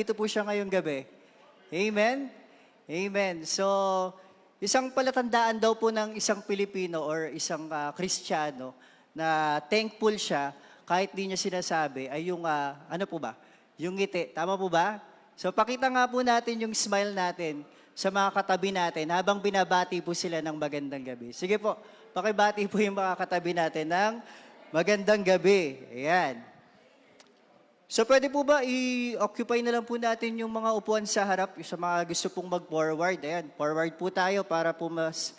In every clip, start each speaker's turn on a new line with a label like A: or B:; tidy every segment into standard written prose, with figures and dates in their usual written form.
A: Dito po siya ngayong gabi. Amen? Amen. So, isang palatandaan daw po ng isang Pilipino or isang Kristiyano na thankful siya kahit di niya sinasabi ay yung, ano po ba? Yung ngiti. Tama po ba? So, pakita nga po natin yung smile natin sa mga katabi natin habang binabati po sila ng magandang gabi. Sige po, pakibati po yung mga katabi natin ng magandang gabi. Ayan. So pwede po ba i-occupy na lang po natin yung mga upuan sa harap, yung sa mga gusto pong mag-forward. Ayan, forward po tayo para po mas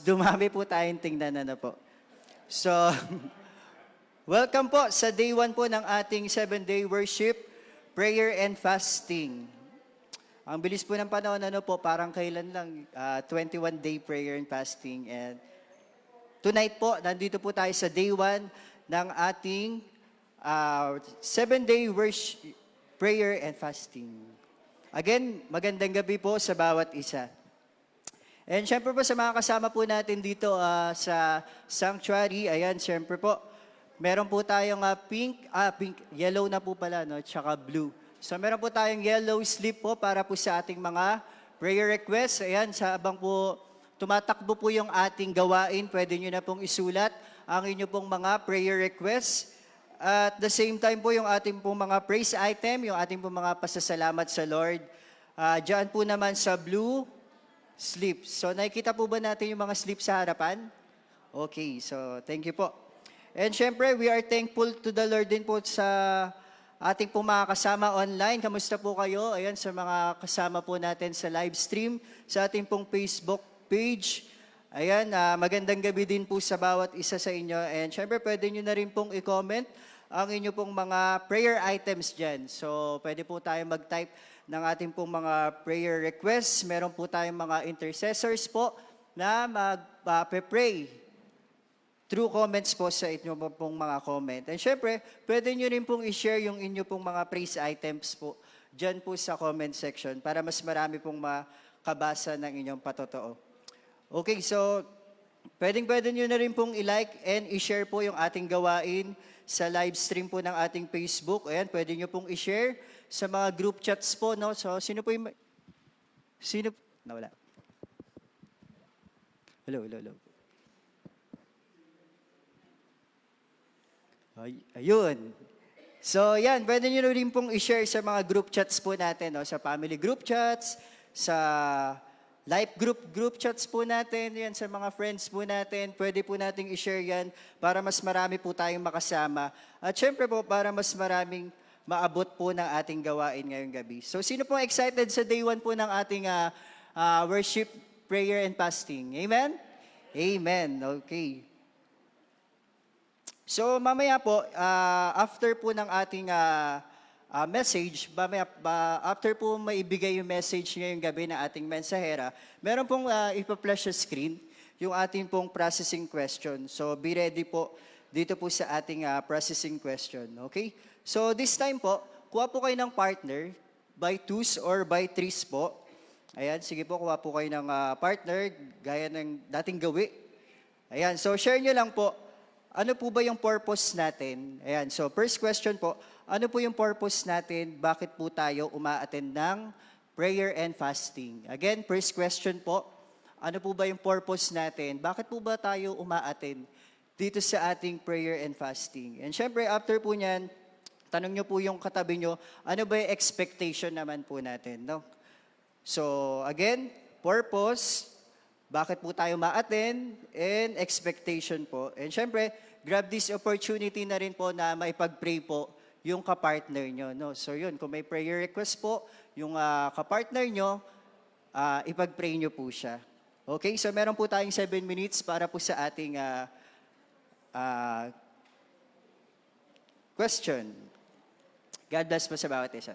A: dumami po tayong tingnan na po. So, welcome po sa day 1 po ng ating 7-day worship, prayer and fasting. Ang bilis po ng panahon, ano po, parang kailan lang, 21-day prayer and fasting. And tonight po, nandito po tayo sa day 1 ng ating 7-day worship, prayer and fasting. Again, magandang gabi po sa bawat isa. And syempre po sa mga kasama po natin dito sa sanctuary, ayan, syempre po, meron po tayong yellow na po pala, no, tsaka blue. So meron po tayong yellow slip po para po sa ating mga prayer requests. Ayan, sa abang po tumatakbo po yung ating gawain, pwede nyo na pong isulat ang inyo pong mga prayer requests. At the same time po yung ating pong mga praise item, yung ating pong mga pasasalamat sa Lord. Diyan po naman sa blue slip. So nakikita po ba natin yung mga slip sa harapan? Okay, so thank you po. And syempre, we are thankful to the Lord din po sa ating pong mga kasama online. Kamusta po kayo? Ayan, sa mga kasama po natin sa live stream, sa ating pong Facebook page. Ayan, magandang gabi din po sa bawat isa sa inyo. And syempre, pwede nyo na rin pong i-comment ang inyo pong mga prayer items dyan. So, pwede po tayo mag-type ng ating pong mga prayer requests. Meron po tayong mga intercessors po na mag-pray through comments po sa inyo pong mga comment. And syempre, pwede nyo rin pong i-share yung inyo pong mga praise items po dyan po sa comment section para mas marami pong makabasa ng inyong patotoo. Okay, so pwede nyo na rin pong i-like and i-share po yung ating gawain sa live stream po ng ating Facebook. Ayan, pwede nyo pong i-share sa mga group chats po, no? So, sino po yung... Sino... Nawala. Hello. Ayun. So, yan, pwede nyo rin pong i-share sa mga group chats po natin, no? Sa family group chats, sa life group chats po natin, yan, sa mga friends po natin, pwede po nating i-share yan para mas marami po tayong makasama. At syempre po, para mas maraming maabot po ng ating gawain ngayong gabi. So, sino po excited sa day 1 po ng ating worship, prayer, and fasting? Amen? Amen. Okay. So, mamaya po, after po ng ating message, after po maibigay yung message ngayong gabi na ating mensahera, meron pong ipa-flash sa screen yung ating pong processing question. So, be ready po dito po sa ating processing question. Okay? So, this time po, kuha po kayo ng partner by twos or by threes po. Ayan, sige po, kuha po kayo ng partner gaya ng dating gawi. Ayan, so share nyo lang po, ano po ba yung purpose natin? Ayan, so first question po, ano po yung purpose natin? Bakit po tayo uma-attend ng prayer and fasting? Again, first question po, ano po ba yung purpose natin? Bakit po ba tayo uma-attend dito sa ating prayer and fasting? And syempre, after po niyan, tanong nyo po yung katabi nyo, ano ba yung expectation naman po natin? No? So, again, purpose, bakit po tayo ma-attend, and expectation po. And syempre, grab this opportunity na rin po na maipag-pray po yung kapartner nyo. No? So yun, kung may prayer request po, yung kapartner nyo, ipag-pray nyo po siya. Okay, so meron po tayong 7 minutes para po sa ating question. God bless po sa bawat isa.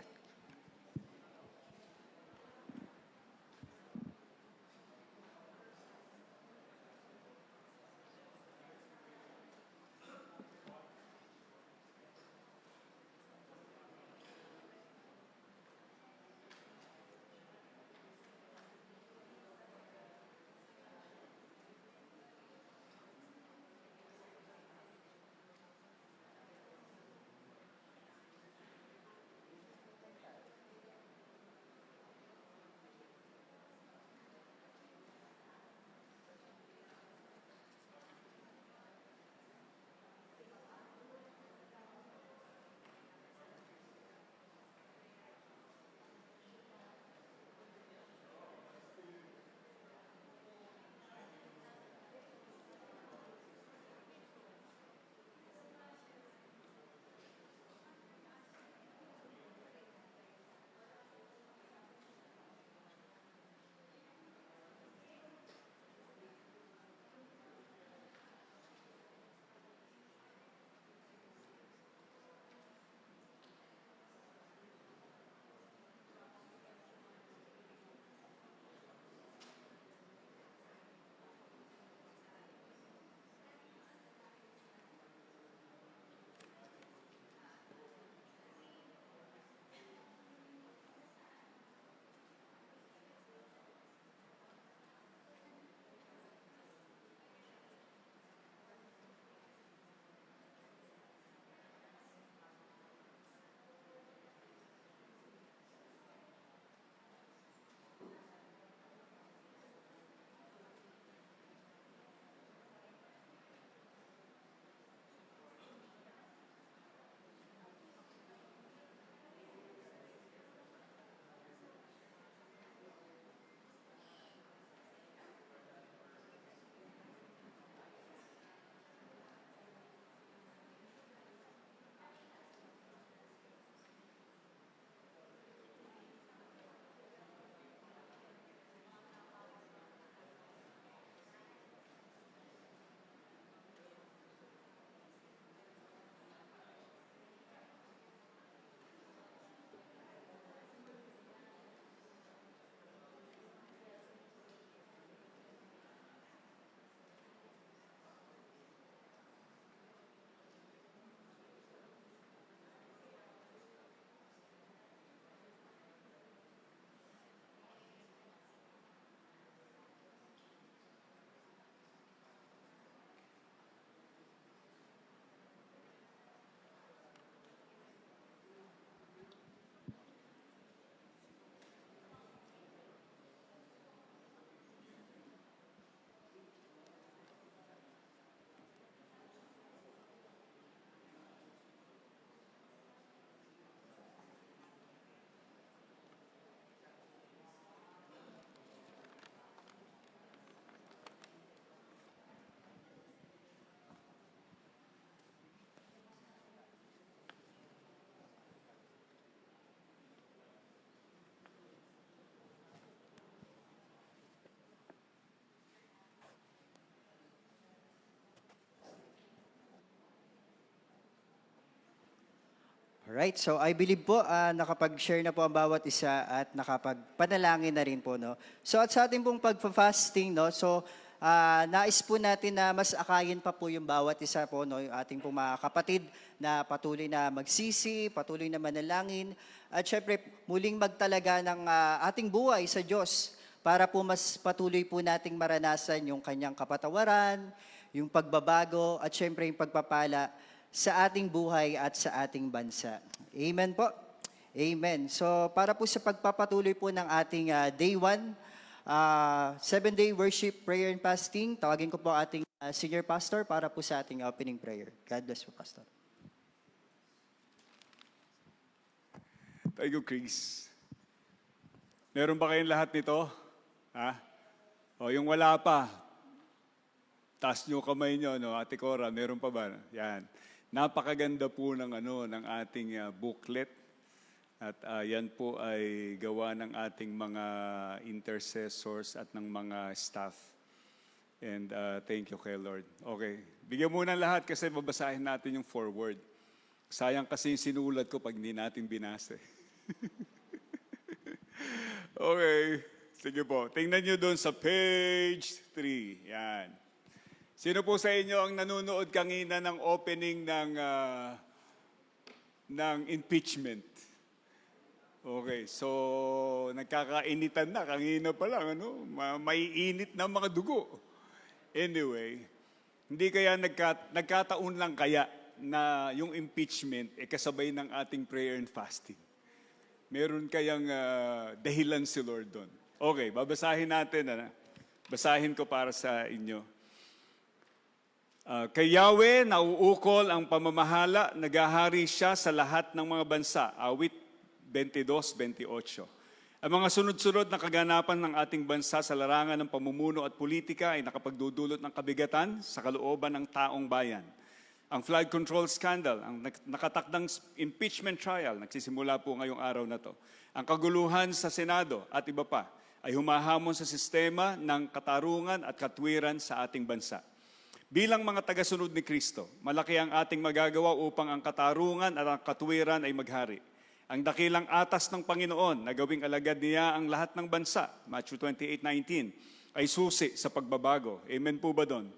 A: Right, so I believe po nakapag-share na po ang bawat isa at nakapagpanalangin na rin po, no? So at sa ating pong pagfa-fasting, no? So nais po natin na mas akayin pa po yung bawat isa po, no? Yung ating pong mga kapatid na patuloy na magsisi, patuloy na manalangin, at syempre muling magtalaga ng ating buhay sa Diyos para po mas patuloy po nating maranasan yung kanyang kapatawaran, yung pagbabago, at syempre yung pagpapala sa ating buhay at sa ating bansa. Amen po. Amen. So para po sa pagpapatuloy po ng ating day 1, 7-day worship, prayer, and fasting, tawagin ko po ating senior pastor para po sa ating opening prayer. God bless po, Pastor.
B: Thank you, Chris. Meron ba kayong lahat nito? Ha? O yung wala pa, taas nyo kamay nyo, no? Ate Cora, meron pa ba? Yan. Napakaganda po ng ating booklet. At yan po ay gawa ng ating mga intercessors at ng mga staff. And thank you kay Lord. Okay, bigyan muna lahat kasi babasahin natin yung forward. Sayang kasi yung sinulat ko pag hindi natin binasa. Okay, sige po. Tingnan nyo doon sa page 3. Yan. Sino po sa inyo ang nanonood kanina ng opening ng impeachment? Okay, so nagkakainitan na kanina pa lang, ano? Maiinit na mga dugo. Anyway, hindi kaya nagkataon lang kaya na yung impeachment kasabay ng ating prayer and fasting? Meron kayang dahilan si Lord doon. Okay, babasahin natin. Basahin ko para sa inyo. Kay Yahweh, nauukol ang pamamahala, nagahari siya sa lahat ng mga bansa. Awit 22-28. Ang mga sunod-sunod na kaganapan ng ating bansa sa larangan ng pamumuno at politika ay nakapagdudulot ng kabigatan sa kalooban ng taong bayan. Ang flood control scandal, ang nakatakdang impeachment trial, nagsisimula po ngayong araw na to. Ang kaguluhan sa Senado at iba pa ay humahamon sa sistema ng katarungan at katwiran sa ating bansa. Bilang mga tagasunod ni Kristo, malaki ang ating magagawa upang ang katarungan at ang katwiran ay maghari. Ang dakilang atas ng Panginoon na gawing alagad niya ang lahat ng bansa, Matthew 28:19, ay susi sa pagbabago. Amen po ba doon?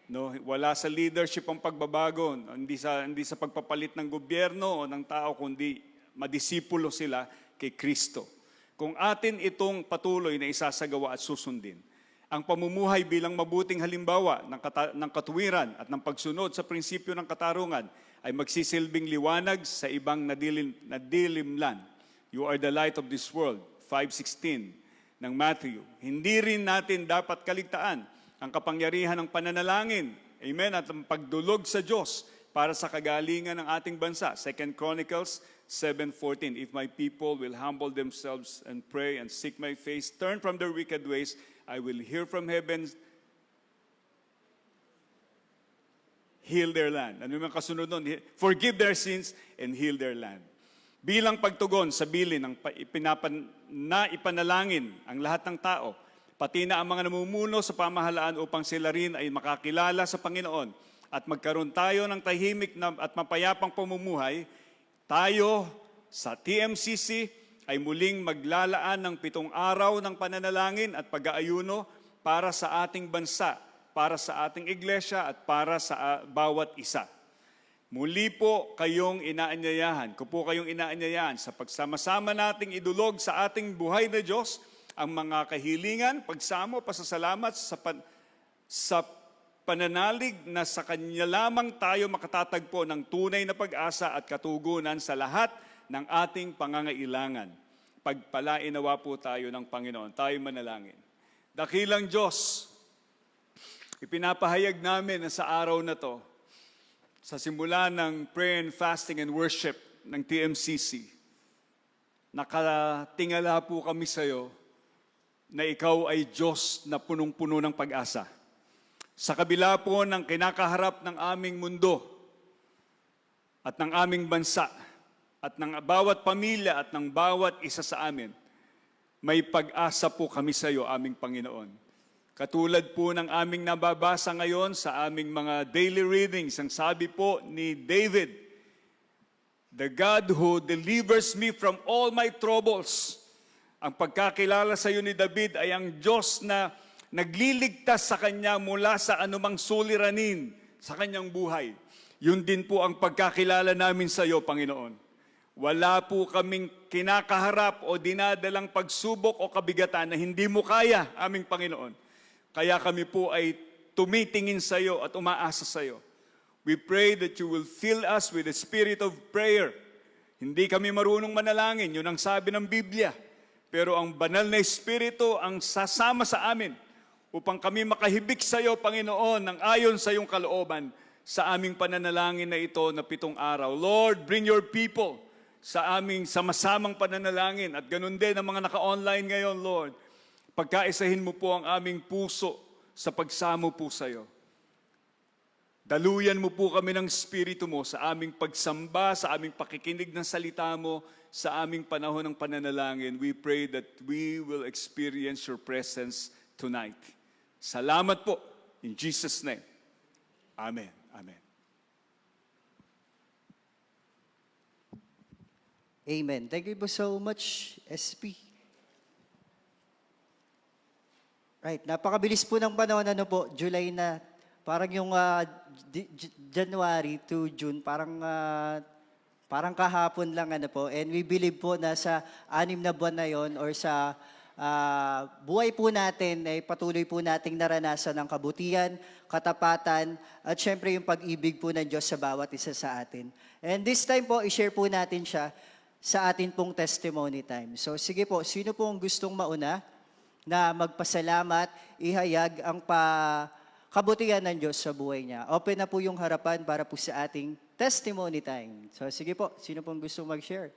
B: No, wala sa leadership ang pagbabago, hindi sa pagpapalit ng gobyerno o ng tao, kundi madisipulo sila kay Kristo. Kung atin itong patuloy na isasagawa at susundin, ang pamumuhay bilang mabuting halimbawa ng katuwiran at ng pagsunod sa prinsipyo ng katarungan ay magsisilbing liwanag sa ibang nadilimlan. You are the light of this world, 5:16 ng Matthew. Hindi rin natin dapat kaligtaan ang kapangyarihan ng pananalangin, amen, at ang pagdulog sa Diyos para sa kagalingan ng ating bansa. 2 Chronicles 7:14, if my people will humble themselves and pray and seek my face, turn from their wicked ways, I will hear from heaven, heal their land. Ano yung kasunod nun? Forgive their sins and heal their land. Bilang pagtugon sa bilin ng ipanalangin ang lahat ng tao, pati na ang mga namumuno sa pamahalaan upang sila rin ay makakilala sa Panginoon at magkaroon tayo ng tahimik at mapayapang pamumuhay, tayo sa TMCC ay muling maglalaan ng 7 araw ng pananalangin at pag-aayuno para sa ating bansa, para sa ating iglesia at para sa bawat isa. Muli po kayong inaanyayahan, ko po kayong inaanyayahan sa pagsama-sama nating idulog sa ating buhay na Diyos ang mga kahilingan, pagsamo, pasasalamat sa pananalig na sa Kanya lamang tayo makatatagpo ng tunay na pag-asa at katugunan sa lahat ng ating pangangailangan. Pagpalain nawa po tayo ng Panginoon. Tayo manalangin. Dakilang Diyos, ipinapahayag namin na sa araw na to, sa simula ng prayer and fasting and worship ng TMCC, nakatingala po kami sa iyo na ikaw ay Diyos na punong-puno ng pag-asa. Sa kabila po ng kinakaharap ng aming mundo at ng aming bansa, at ng bawat pamilya at ng bawat isa sa amin, may pag-asa po kami sa iyo, aming Panginoon. Katulad po ng aming nababasa ngayon sa aming mga daily readings, ang sabi po ni David, The God who delivers me from all my troubles. Ang pagkakilala sa iyo ni David ay ang Diyos na nagliligtas sa kanya mula sa anumang suliranin sa kanyang buhay. Yun din po ang pagkakilala namin sa iyo, Panginoon. Wala po kaming kinakaharap o dinadalang pagsubok o kabigatan na hindi mo kaya, aming Panginoon. Kaya kami po ay tumitingin sa iyo at umaasa sa iyo. We pray that you will fill us with the spirit of prayer. Hindi kami marunong manalangin, yun ang sabi ng Biblia. Pero ang banal na Espiritu ang sasama sa amin upang kami makahibik sa iyo, Panginoon, ng ayon sa iyong kalooban sa aming pananalangin na ito na 7 araw. Lord, bring your people sa aming sama-samang pananalangin at ganun din ang mga naka-online ngayon, Lord. Pagkaisahin mo po ang aming puso sa pagsamo po sa iyo. Daluyan mo po kami ng Espiritu mo sa aming pagsamba, sa aming pakikinig ng salita mo, sa aming panahon ng pananalangin. We pray that we will experience your presence tonight. Salamat po. In Jesus' name. Amen. Amen.
A: Amen. Thank you po so much, SP. Right, napakabilis po ng panahon, ano po, July na. Parang yung January to June, parang kahapon lang, ano po. And we believe po na sa 6 na buwan na yon or sa buhay po natin ay patuloy po nating naranasan ng kabutihan, katapatan, at syempre yung pag-ibig po ng Diyos sa bawat isa sa atin. And this time po, i-share po natin siya sa atin pong testimony time. So sige po, sino po ang gustong mauna na magpasalamat, ihayag ang kabutihan ng Diyos sa buhay niya? Open na po yung harapan para po sa ating testimony time. So sige po, sino pong gusto mag-share?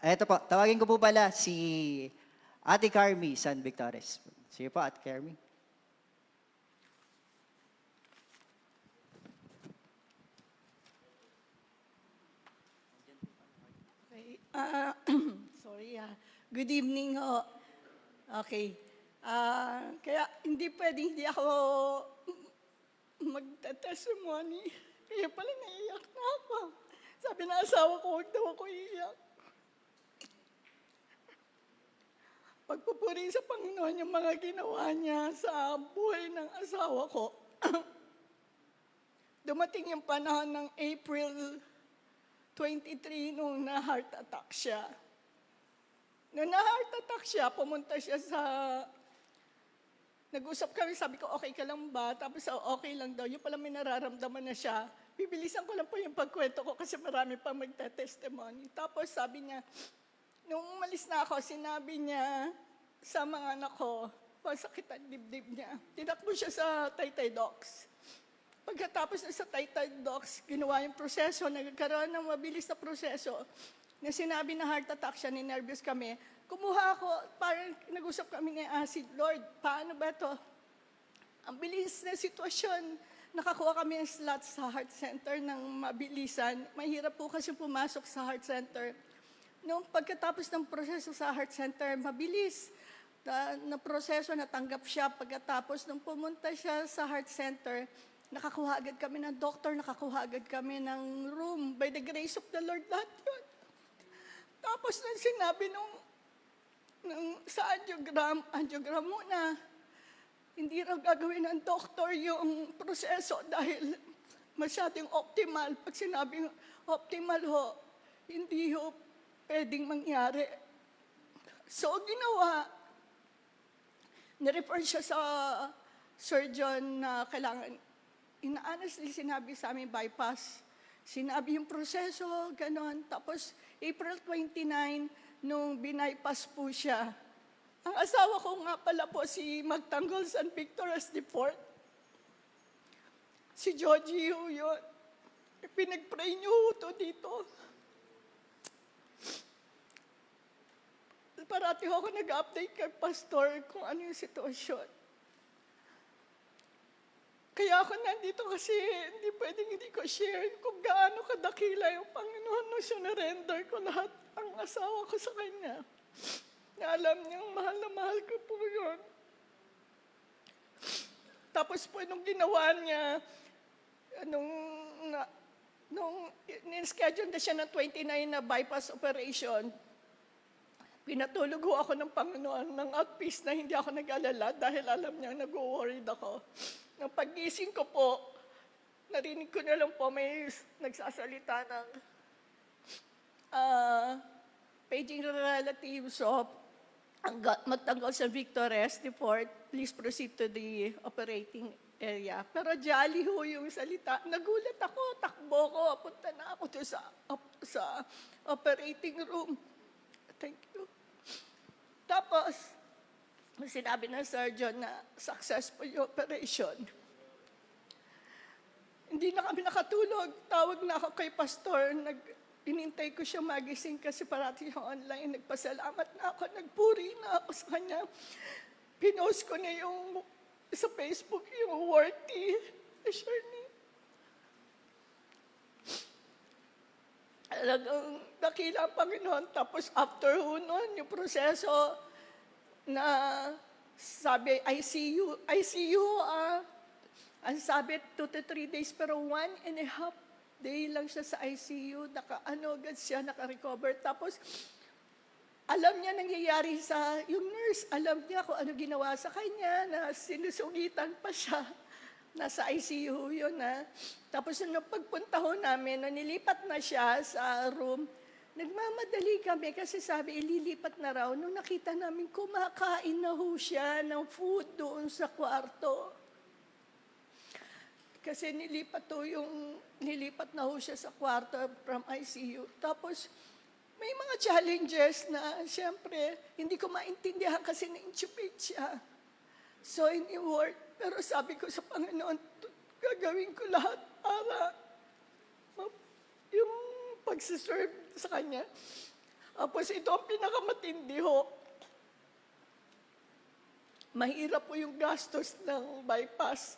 A: Eto po, tawagin ko po pala si Ate Carmi San Victores. Sige po, Ate Carmi.
C: Okay. Sorry. Good evening ho. Okay. Kaya hindi pwedeng hindi ako magta-testimony. Kaya pala naiiyak na ako. Sabi na asawa ko, huwag daw ako iiyak. Pagpupuri sa Panginoon yung mga ginawa niya sa buhay ng asawa ko. Dumating yung panahon ng April 23 nung na-heart attack siya. Nung na-heart attack siya, pumunta siya sa... Nag-usap kami, sabi ko, okay ka lang ba? Tapos, okay lang daw. Yung pala may nararamdaman na siya. Bibilisan ko lang po yung pagkwento ko kasi marami pang magta-testimony. Tapos sabi niya, nung umalis na ako, sinabi niya sa mga anak ko, masakit ang dibdib niya. Tinakbo siya sa Taytay Docs. Pagkatapos na sa Taytay Docs, ginawa yung proseso, nagkaroon ng mabilis na proseso, na sinabi na heart attack siya, ni-nervous kami. Kumuha ako, parang nag-usap kami ng acid, Lord, paano ba ito? Ang bilis na sitwasyon. Nakakuha kami ng slot sa heart center ng mabilisan. Mahirap po kasi pumasok sa heart center. Noong pagkatapos ng proseso sa heart center, mabilis na proseso, natanggap siya. Pagkatapos nung pumunta siya sa heart center, nakakuha agad kami ng doctor, nakakuha agad kami ng room. By the grace of the Lord, lahat yun. Tapos nung sinabi nung sa angiogram muna, hindi raw gagawin ng doktor yung proseso dahil masyadong optimal. Pag sinabing optimal ho, hindi ho pwedeng mangyari. So ginawa, nirefer siya sa surgeon na kailangan, honestly sinabi sa amin bypass. Sinabi yung proseso, ganon. Tapos April 29, nung binaypass po siya, ang asawa ko nga pala po si Magtanggol San Victorias IV. Si Georgie ho yun. Pinag-pray niyo ho to dito. Parati ho ako nag-update kay pastor kung ano yung sitwasyon. Kaya ako nandito kasi hindi pwedeng hindi ko share kung gaano kadakila yung Panginoon nung sinurrender ko lahat ang asawa ko sa Kanya. Na alam niyang mahal na mahal ko po yun. Tapos po nung ginawa niya, nung in-schedule na siya ng 29 na bypass operation, pinatulog ho ako ng Panginoon ng at peace na hindi ako nag-alala dahil alam niya nag-worried ako. Nang paggising ko po, narinig ko na lang po may nagsasalita ng paging relatives of magtanggol sa Victor's Deport, please proceed to the operating area. Pero jolly ho yung salita. Nagulat ako, takbo ko, punta na ako doon sa operating room. Thank you. Tapos, sinabi ng surgeon na successful yung operation. Hindi na kami nakatulog. Tawag na ako kay pastor. Inintay ko siya magising kasi parati siya online. Nagpasalamat na ako. Nagpuri na ako sa kanya. Pinost ko na yung sa Facebook yung worthy. Shirley. Talagang nakila ang Panginoon. Tapos after nun, yung proseso na sabi, ICU, ang sabi 2 to 3 days, pero 1.5 day lang siya sa ICU, agad siya, naka-recover. Tapos, alam niya nangyayari sa, yung nurse, alam niya kung ano ginawa sa kanya, na sinusugitan pa siya. Nasa ICU yun, na. Tapos, nung pagpunta ho namin, nung nilipat na siya sa room, nagmamadali kami kasi sabi, ililipat na raw. Nung nakita namin, kumakain na ho siya ng food doon sa kwarto. Kasi nilipat na ho siya sa kwarto from ICU. Tapos, may mga challenges na, siyempre, hindi ko maintindihan kasi na-intubate siya. So, in-work. Pero sabi ko sa Panginoon, gagawin ko lahat para yung pagsiserve sa Kanya. Tapos, ito ang pinakamatindi ho. Mahirap po yung gastos ng bypass.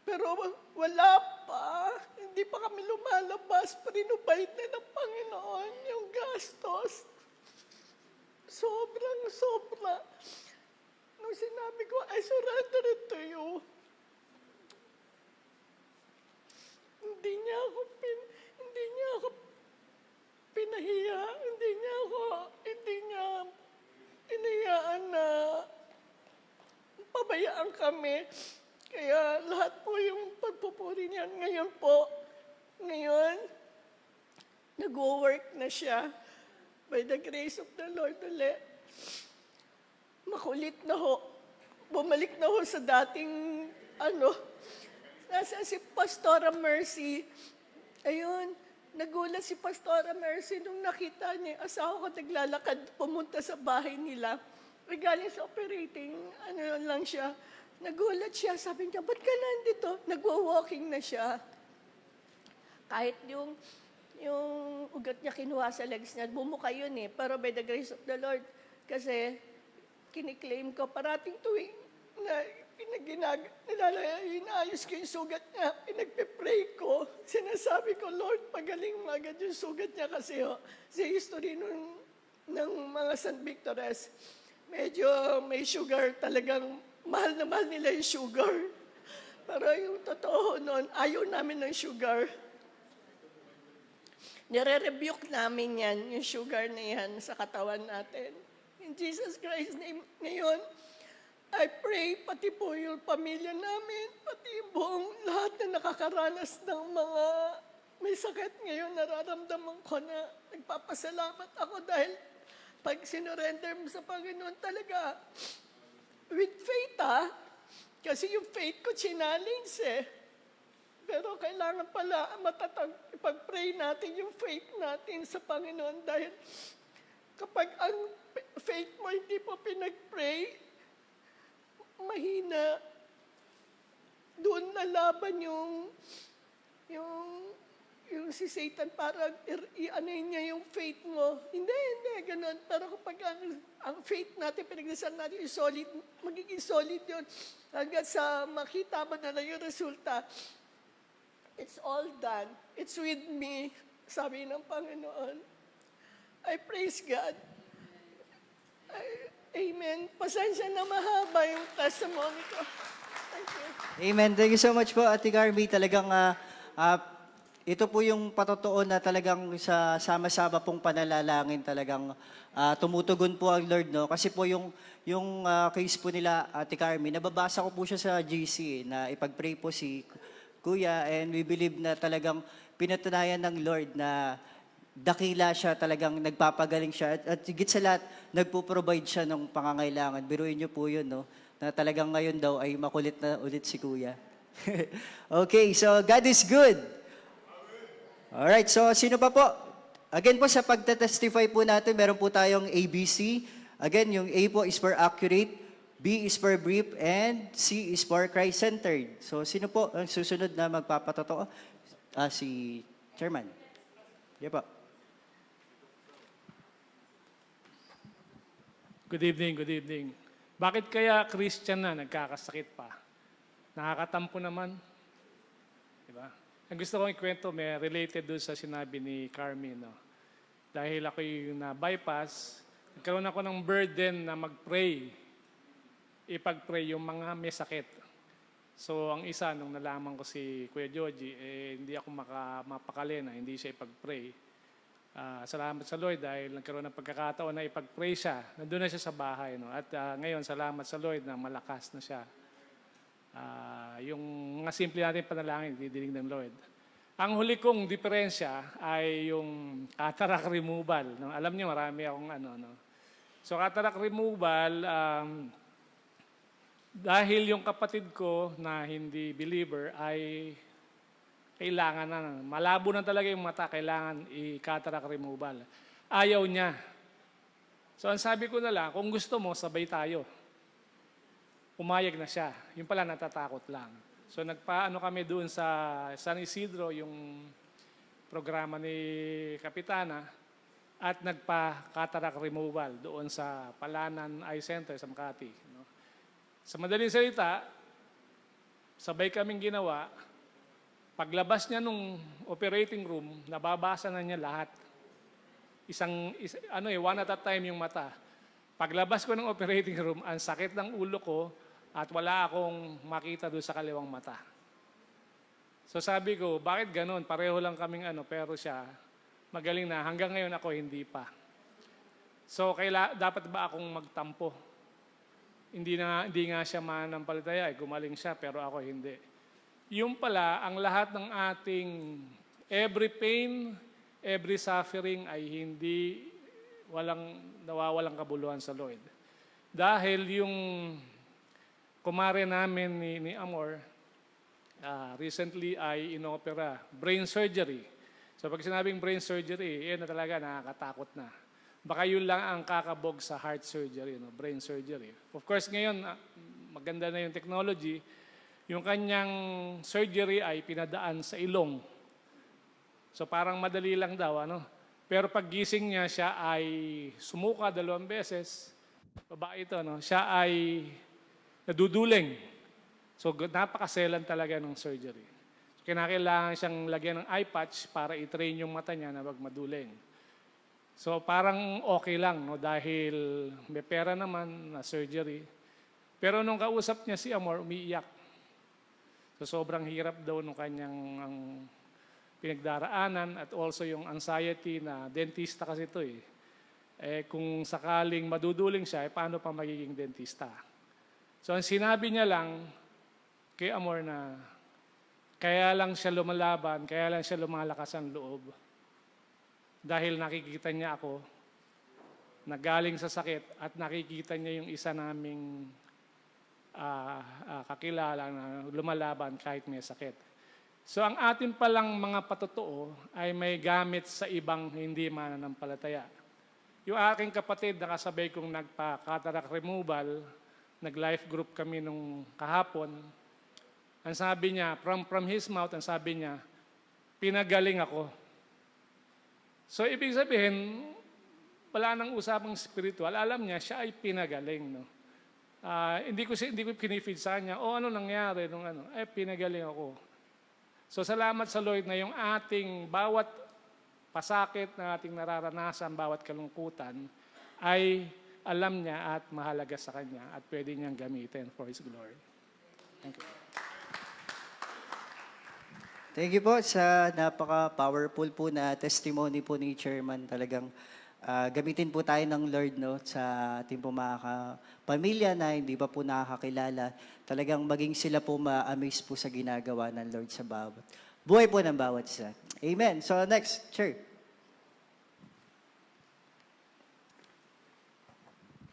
C: Pero wala pa, hindi pa kami lumalabas, prinubite na ng Panginoon yung gastos. Sobra. Nung sinabi ko, I surrender it to you. Hindi niya ako pinahiya, hindi niya inayaan na pabayaan kami. Kaya lahat po yung pagpupuri niyan ngayon, nag-work na siya by the grace of the Lord ulit. Makulit na ho. Bumalik na ho sa dating, nasa si Pastora Mercy. Ayun, nagulat si Pastora Mercy nung nakita niya, asawa ko naglalakad, pumunta sa bahay nila. Galing sa operating, lang siya. Nagulat siya, sabi niya, ba't ka nandito? Nagwa-walking na siya. Kahit yung ugat niya kinuha sa legs niya, bumuka yun eh. Pero by the grace of the Lord, kasi kiniklaim ko, parating tuwing na inaayos ko yung sugat niya, pinagpe-pray ko, sinasabi ko, Lord, pagaling mo agad yung sugat niya kasi sa history ng mga San Victor's, medyo may sugar talagang, mahal na mahal nila yung sugar. Pero yung totoo nun, ayaw namin ng sugar. Nire-rebuke namin yan, yung sugar na yan sa katawan natin. In Jesus Christ's name, ngayon, I pray, pati po yung pamilya namin, pati yung buong lahat na nakakaranas ng mga may sakit ngayon, nararamdaman ko na nagpapasalamat ako dahil pag sinurrender mo sa Panginoon talaga, with faith, kasi yung faith ko challenge Pero kailangan pala ipag-pray natin yung faith natin sa Panginoon dahil kapag ang faith mo hindi po pinag-pray, mahina. Doon nalaban yung si Satan para i-anoin niya yung faith mo. Hindi, ganun. Pero kapag ang faith natin, pinagdasal natin yung solid, magiging solid yun. Hanggang sa makita mo na lang yung resulta. It's all done. It's with me, sabi ng Panginoon. I praise God. Amen. Pasensya na mahaba yung testimony ko. Thank you.
A: Amen. Thank you so much po, Ate Carmi. Talagang ito po yung patotoo na talagang sa sama-sama pong panalalangin talagang tumutugon po ang Lord, no? Kasi po yung case po nila, Ate Carmi, nababasa ko po siya sa GC na ipag-pray po si Kuya, and we believe na talagang pinatunayan ng Lord na dakila siya, talagang nagpapagaling siya, at higit sa lahat, nagpo-provide siya ng pangangailangan. Biruin niyo po yun, no? Na talagang ngayon daw ay makulit na ulit si Kuya. Okay, so God is good. Alright, so sino pa po? Again po, sa pagtetestify po natin, meron po tayong ABC. Again, yung A po is for accurate, B is for brief, and C is for Christ-centered. So sino po ang susunod na magpapatotoo? Si Chairman. Yeah po.
D: Good evening, good evening. Bakit kaya Christian na nagkakasakit pa? Nakakatampo naman. Diba? Ang gusto kong ikwento, may related doon sa sinabi ni Carmi. No? Dahil ako yung na-bypass, nagkaroon ako ng burden na mag-pray. Ipag-pray yung mga may sakit. So, ang isa, nung nalaman ko si Kuya Joji, hindi ako mapakali na hindi siya ipag-pray. Salamat sa Lord dahil nagkaroon ng pagkakataon na ipag-pray siya. Nandun na siya sa bahay. No? At ngayon, salamat sa Lord na malakas na siya. Yung mga simple natin panalangin, didinig ng Lord. Ang huli kong diferensya ay yung cataract removal. No? Alam niyo, marami akong no? So, cataract removal, dahil yung kapatid ko na hindi believer ay kailangan na, malabo na talaga yung mata, kailangan i-cataract removal. Ayaw niya. So, ang sabi ko na lang, kung gusto mo, sabay tayo. Pumayag na siya. Yung pala natatakot lang. So nagpaano kami doon sa San Isidro, yung programa ni Kapitana, at nagpa-cataract removal doon sa Palanan Eye Center sa Makati. No? Sa madaling salita, sabay kaming ginawa. Paglabas niya nung operating room, nababasa na niya lahat. One at a time yung mata. Paglabas ko ng operating room, ang sakit ng ulo ko, at wala akong makita doon sa kaliwang mata. So sabi ko, bakit ganun? Pareho lang kaming pero siya, magaling na. Hanggang ngayon ako, hindi pa. So dapat ba akong magtampo? Hindi nga siya manampalataya. Gumaling siya, pero ako hindi. Yung pala, ang lahat ng ating every pain, every suffering ay hindi nawawalang kabuluhan sa Lord. Dahil yung kumare namin ni Amor, recently ay inopera, brain surgery. So pag sinabing brain surgery, na talaga nakakatakot na. Baka yun lang ang kakabog sa heart surgery, brain surgery. Of course ngayon, maganda na yung technology, yung kanyang surgery ay pinadaan sa ilong. So parang madali lang daw, Pero pag gising niya, siya ay sumuka 2 beses. Babae ito, siya ay naduduling. So, napakaselan talaga ng surgery. So, kinakailangan siyang lagyan ng eye patch para i-train yung mata niya na wag maduling. So, parang okay lang, dahil may pera naman na surgery. Pero nung kausap niya si Amor, umiiyak. So, sobrang hirap daw nung kanyang pinagdaraanan at also yung anxiety na dentista kasi ito kung sakaling maduduling siya, paano pa magiging dentista? So, ang sinabi niya lang kay Amor na kaya lang siya lumalaban, kaya lang siya lumalakas ang loob. Dahil nakikita niya ako na galing sa sakit at nakikita niya yung isa naming kakilala na lumalaban kahit may sakit. So, ang atin palang mga patotoo ay may gamit sa ibang hindi mananampalataya. Yung aking kapatid na kasabay kong nagpa-cataract removal, nag-life group kami nung kahapon. Ang sabi niya, from his mouth, ang sabi niya, pinagaling ako. So, ibig sabihin, wala nang usapang spiritual. Alam niya, siya ay pinagaling. No? Hindi ko kinifeed sa kanya, ano nangyari? Pinagaling ako. So, salamat sa Lord na yung ating bawat pasakit na ating nararanasan, bawat kalungkutan, ay alam niya at mahalaga sa Kanya at pwede niyang gamitin for His glory. Thank you.
A: Thank you po sa napaka-powerful po na testimony po ni Chairman. Talagang gamitin po tayo ng Lord, no, sa ating po mga pamilya na hindi pa po nakakakilala. Talagang maging sila po ma-amaze po sa ginagawa ng Lord sa bawat buhay po ng bawat isa. Amen. So next, Chair.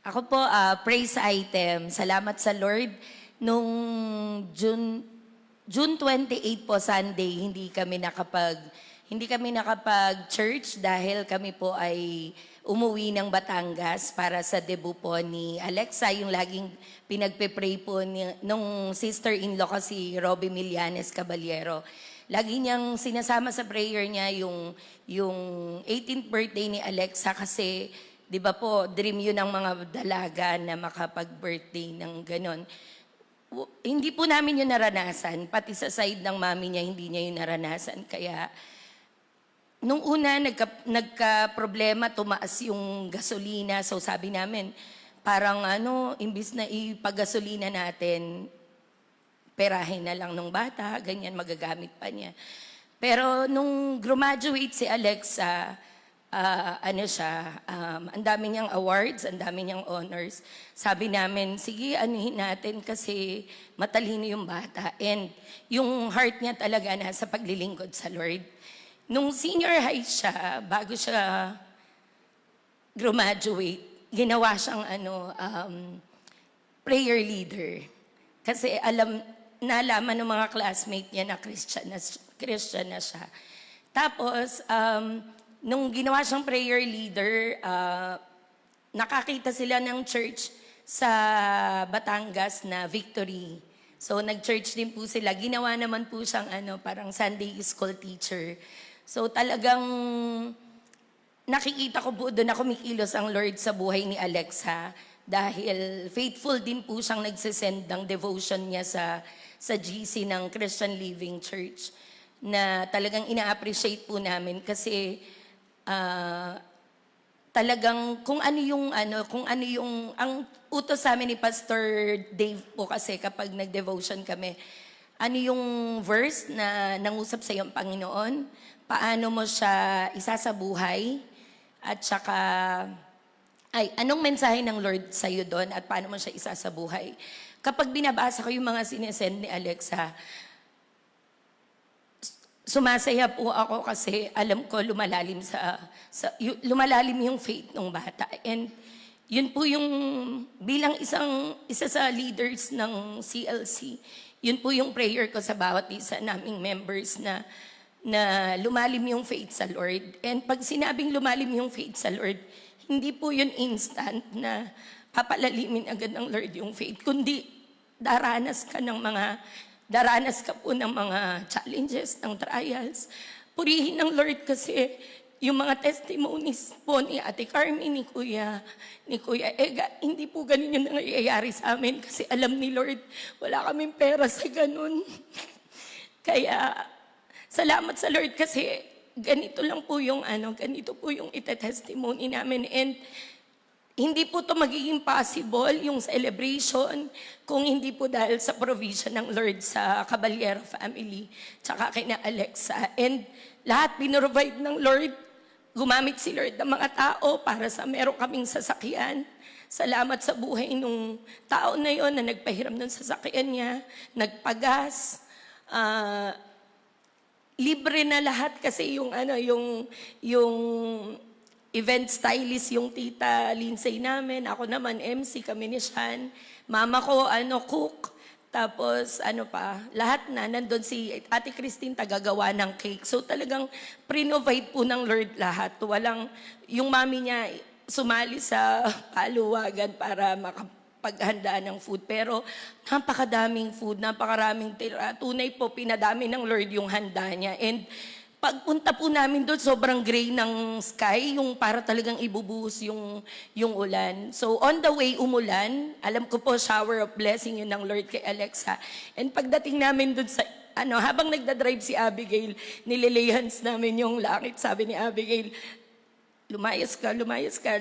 E: Ako po, praise item. Salamat sa Lord. Nung June 28 po, Sunday, hindi kami nakapag-church dahil kami po ay umuwi ng Batangas para sa debut po ni Alexa, yung laging pinagpe-pray po nung sister-in-law ko si Robbie Millanes Caballero. Lagi niyang sinasama sa prayer niya yung 18th birthday ni Alexa kasi 'di ba po, dream yun ng mga dalaga na makapag-birthday ng ganon. Hindi po namin yun naranasan, pati sa side ng mami niya, hindi niya yun naranasan. Kaya, nung una, nagka-problema, tumaas yung gasolina. So sabi namin, parang imbis na ipagasolina natin, perahin na lang ng bata, ganyan, magagamit pa niya. Pero nung graduate si Alexa, ang dami niyang awards, ang dami niyang honors. Sabi namin, sige, anuhin natin kasi matalino yung bata. And yung heart niya talaga nasa paglilingkod sa Lord. Nung senior high siya, bago siya graduate, ginawa siyang prayer leader. Kasi nalaman ng mga classmate niya na Christian na siya. Tapos, nung ginawa siyang prayer leader, nakakita sila ng church sa Batangas na Victory. So nag-church din po sila. Ginawa naman po siyang parang Sunday school teacher. So talagang nakikita ko po doon na kumikilos ang Lord sa buhay ni Alexa dahil faithful din po siyang nagsisend ng devotion niya sa GC ng Christian Living Church na talagang ina-appreciate po namin kasi talagang kung ano yung ang utos sa amin ni Pastor Dave po kasi kapag nag-devotion kami, ano yung verse na nangusap sa iyo ang Panginoon, paano mo siya isasabuhay, at saka anong mensahe ng Lord sa iyo doon at paano mo siya isasabuhay. Kapag binabasa ko yung mga sinesend ni Alexa, sumasaya po ako kasi alam ko lumalalim lumalalim yung faith ng bata. And yun po yung bilang isa sa leaders ng CLC, yun po yung prayer ko sa bawat isa naming members na lumalim yung faith sa Lord. And pag sinabing lumalim yung faith sa Lord, hindi po yun instant na papalalimin agad ng Lord yung faith, kundi daranas ka po ng mga challenges, ng trials. Purihin ng Lord kasi yung mga testimonies po ni Ate Carmen, ni Kuya Ega, hindi po ganun yung nangyayari sa amin kasi alam ni Lord, wala kaming pera sa ganun. Kaya, salamat sa Lord kasi ganito lang po yung ganito po yung ite-testimony namin. And hindi po to magiging possible, yung celebration, kung hindi po dahil sa provision ng Lord sa Caballero family, tsaka kina Alexa. And lahat pinrovide ng Lord, gumamit si Lord ng mga tao para sa meron kaming sasakyan. Salamat sa buhay nung tao na yon na nagpahiram ng sasakyan niya, nagpagas, libre na lahat kasi yung event stylist yung tita Lindsay namin. Ako naman, MC, kami ni Shan. Mama ko, cook. Tapos, lahat na. Nandun si Ate Christine, tagagawa ng cake. So, talagang pre-provide po ng Lord lahat. Yung mami niya, sumali sa paluwagan para makapaghanda ng food. Pero, napakadaming food, napakaraming tira. Tunay po, pinadami ng Lord yung handa niya. And, pagpunta po namin doon, sobrang gray ng sky, yung para talagang ibubuhos yung ulan. So on the way, umulan. Alam ko po, shower of blessing yun ng Lord kay Alexa. And pagdating namin doon sa, habang nagdadrive si Abigail, nililayhans namin yung langit. Sabi ni Abigail, lumayas ka.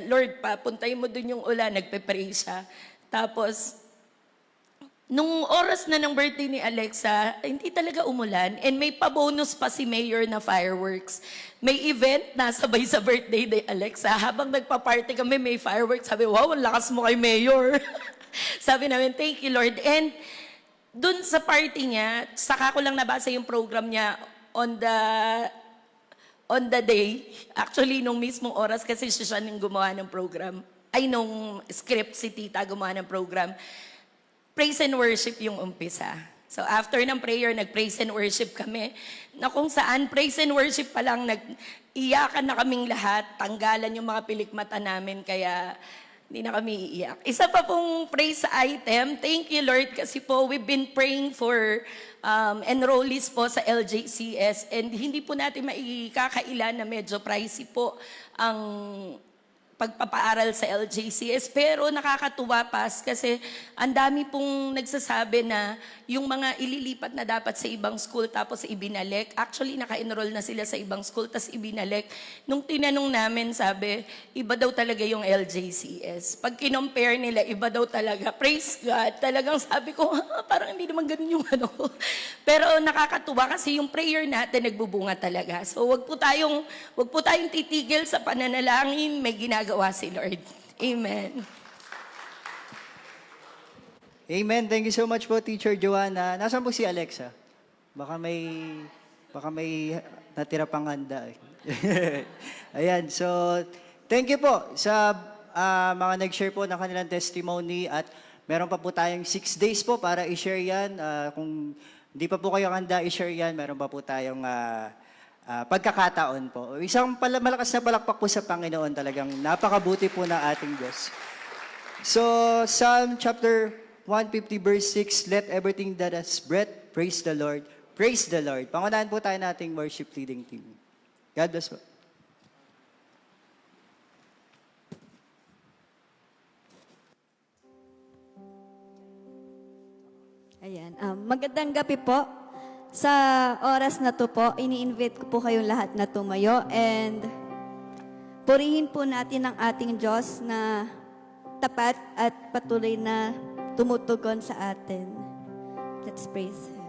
E: Lord, papuntay mo doon yung ulan. Nagpe-pray siya. Tapos, nung oras na ng birthday ni Alexa, hindi talaga umulan. And may pa-bonus pa si Mayor na fireworks. May event na sabay sa birthday ni Alexa. Habang nagpa-party kami, may fireworks. Sabi, wow, ang lakas mo kay Mayor. Sabi namin, thank you, Lord. And dun sa party niya, saka ko lang nabasa yung program niya on the day. Actually, nung mismong oras, kasi siya yung gumawa ng program. Ay, nung script si Tita gumawa ng program. Praise and worship yung umpisa. So after ng prayer, nag-praise and worship kami. Na kung saan, praise and worship pa lang, nag-iyakan na kaming lahat. Tanggalan yung mga pilikmata namin, kaya hindi na kami iiyak. Isa pa pong praise item. Thank you, Lord, kasi po we've been praying for enrollees po sa LJCS, and hindi po natin maikakailan na medyo pricey po ang pagpapaaral sa LJCS. Pero nakakatuwa pas kasi ang dami pong nagsasabi na yung mga ililipat na dapat sa ibang school tapos ibinalik. Actually, naka-enroll na sila sa ibang school tapos ibinalik. Nung tinanong namin, sabi, iba daw talaga yung LJCS. Pag kinompare nila, iba daw talaga. Praise God. Talagang sabi ko, parang hindi naman ganun yung ano. Pero nakakatuwa kasi yung prayer natin nagbubunga talaga. So wag po tayong titigil sa pananalangin, may ginagawa si Lord. Amen.
A: Amen. Thank you so much po, Teacher Joanna. Nasaan po si Alexa? Baka may natira pang handa. Ayan, so thank you po sa mga nag-share po ng kanilang testimony, at meron pa po tayong 6 days po para i-share yan. Kung hindi pa po kayo handa i-share yan, meron pa po tayong pagkakataon po. Isang malakas na palakpak po sa Panginoon, talagang napakabuti po ng ating Diyos. So, Psalm chapter 150 verse 6, let everything that has breath, praise the Lord. Praise the Lord. Pangunahan po tayo nating worship leading team. God bless po.
F: Ayan. Magandang gabi po. Sa oras na to po, ini-invite ko po kayong lahat na tumayo and purihin po natin ang ating Diyos na tapat at patuloy na tumutugon sa atin. Let's praise Him.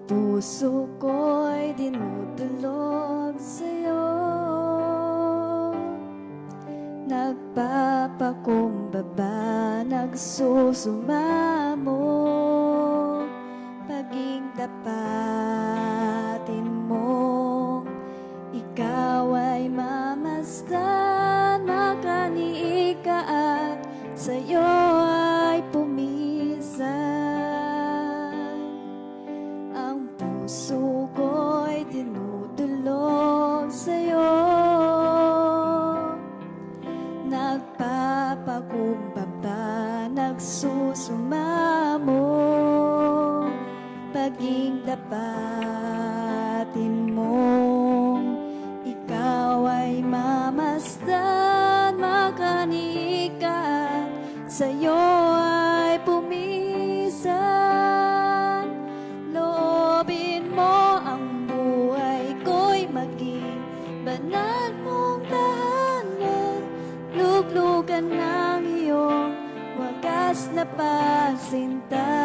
F: Puso ko'y dinudulog sa'yo, nagpapakumbaba, nagsusumamo, paging dapatin mo, ikaw ay mamasdan, makaniig ka at sa'yo ay pumisan. Puso ko'y dinudulog sa'yo, nagpapakumbaba, nagsusumamo, paging dapatin mo, ikaw ay mamasdan, makaniig ka, sa'yo ay pumisan. Loobin mo ang buhay ko'y maging banal mong tahanan, luglugan ng iyong wagas na pagsinta,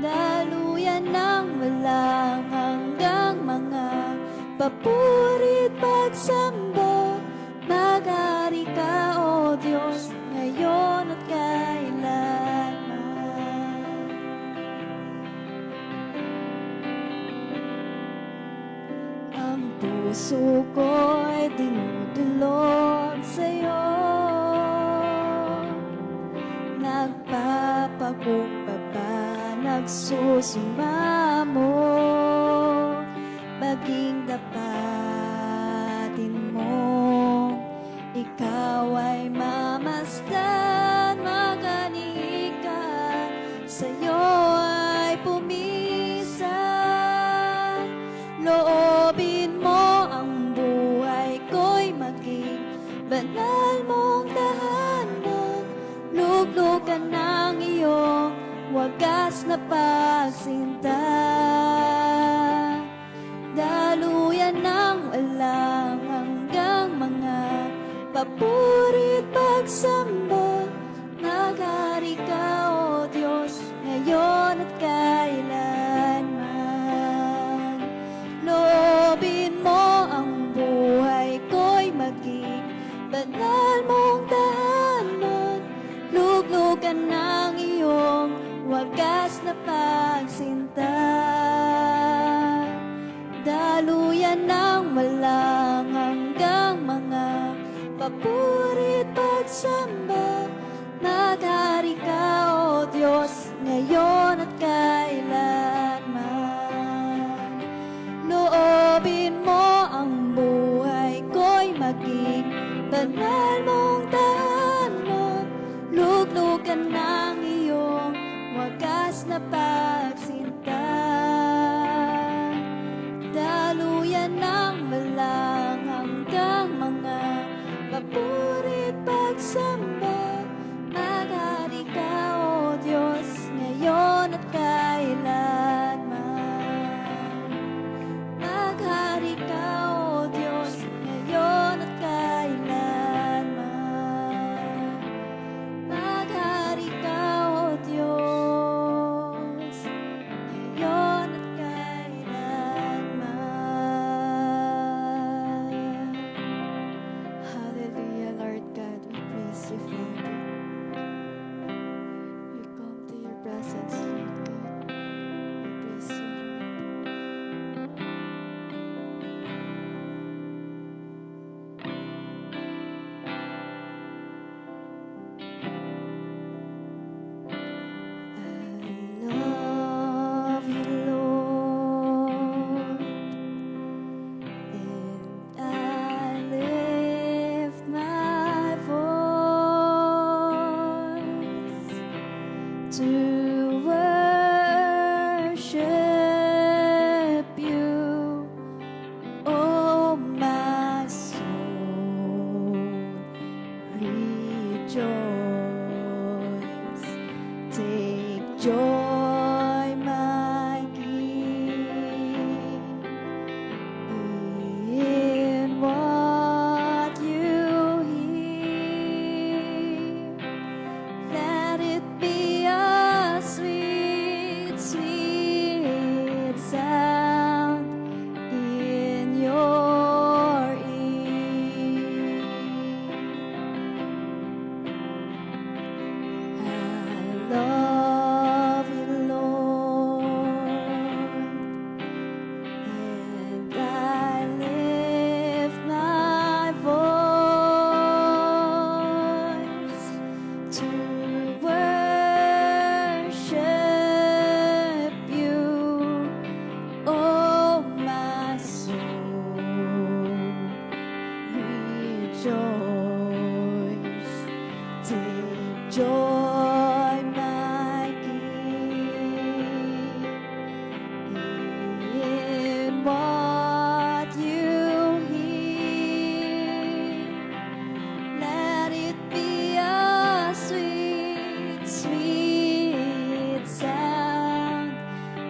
F: daluyan ng walang hanggang mga papurit pagsamba, maghari ka, O Diyos, ngayon at kailanman. Puso ko'y dinudulog sa'yo, nagpapakumbaba, nagsusumamo, paging dapatin mo, ikaw ay mamasdan, maganig ka, sa'yo ay pumisan. Loobin mo ang buhay ko'y maging banal mong tahanan, luglugan ng iyong wagas na pagsinta. Daluyan ng walang hanggang mga papurit pagsamba. Naghari ka, O Diyos, ngayon at kailanman. Loobin mo ang buhay ko'y maging banal mong tahanan, luglugan ng iyong wagas na pagsinta. Daluyan ng walang hanggang mga papurit pagsamba. Naghari ka, O Diyos, ngayon at kailanman. Loobin mo ang buhay ko'y maging banal mong tahanan, luglugan ng iyong wagas na pagsinta. Daluyan ng walang hanggang mga papurit pagsamba. Maghari ka, O Diyos, ngayon at kailanman. Maghari ka, O Diyos, ngayon at kailanman. Maghari ka, O Diyos, ngayon at kailanman. Hallelujah, Lord God, we praise you, Father. We come to your presence, Lord God. We praise you, Lord. I love you, Lord, and I lift my voice to worship you, oh my soul, rejoice. Take joy, my King, in what you hear. Let it be a sweet, sweet sound in your ear. I love you, Lord, and I lift my voice to worship you, oh my soul, rejoice. Take joy, my King, in what you hear. Let it be a sweet, sweet sound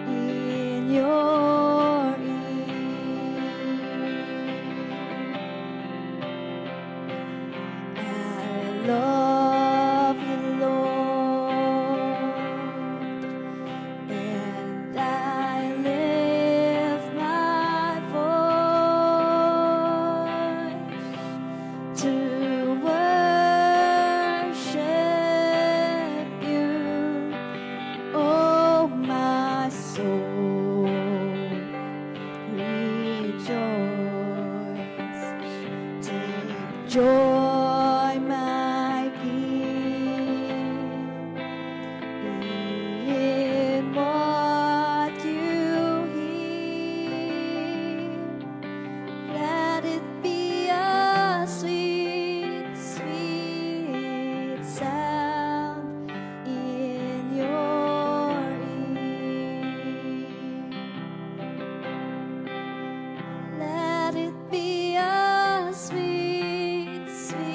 F: in your ear. I love you, Lord, and I lift my voice to worship you, oh my soul, rejoice. Take joy, my King, in what you hear. Let it be a sweet, sweet sound in your ear. Let it be a sweet, sweet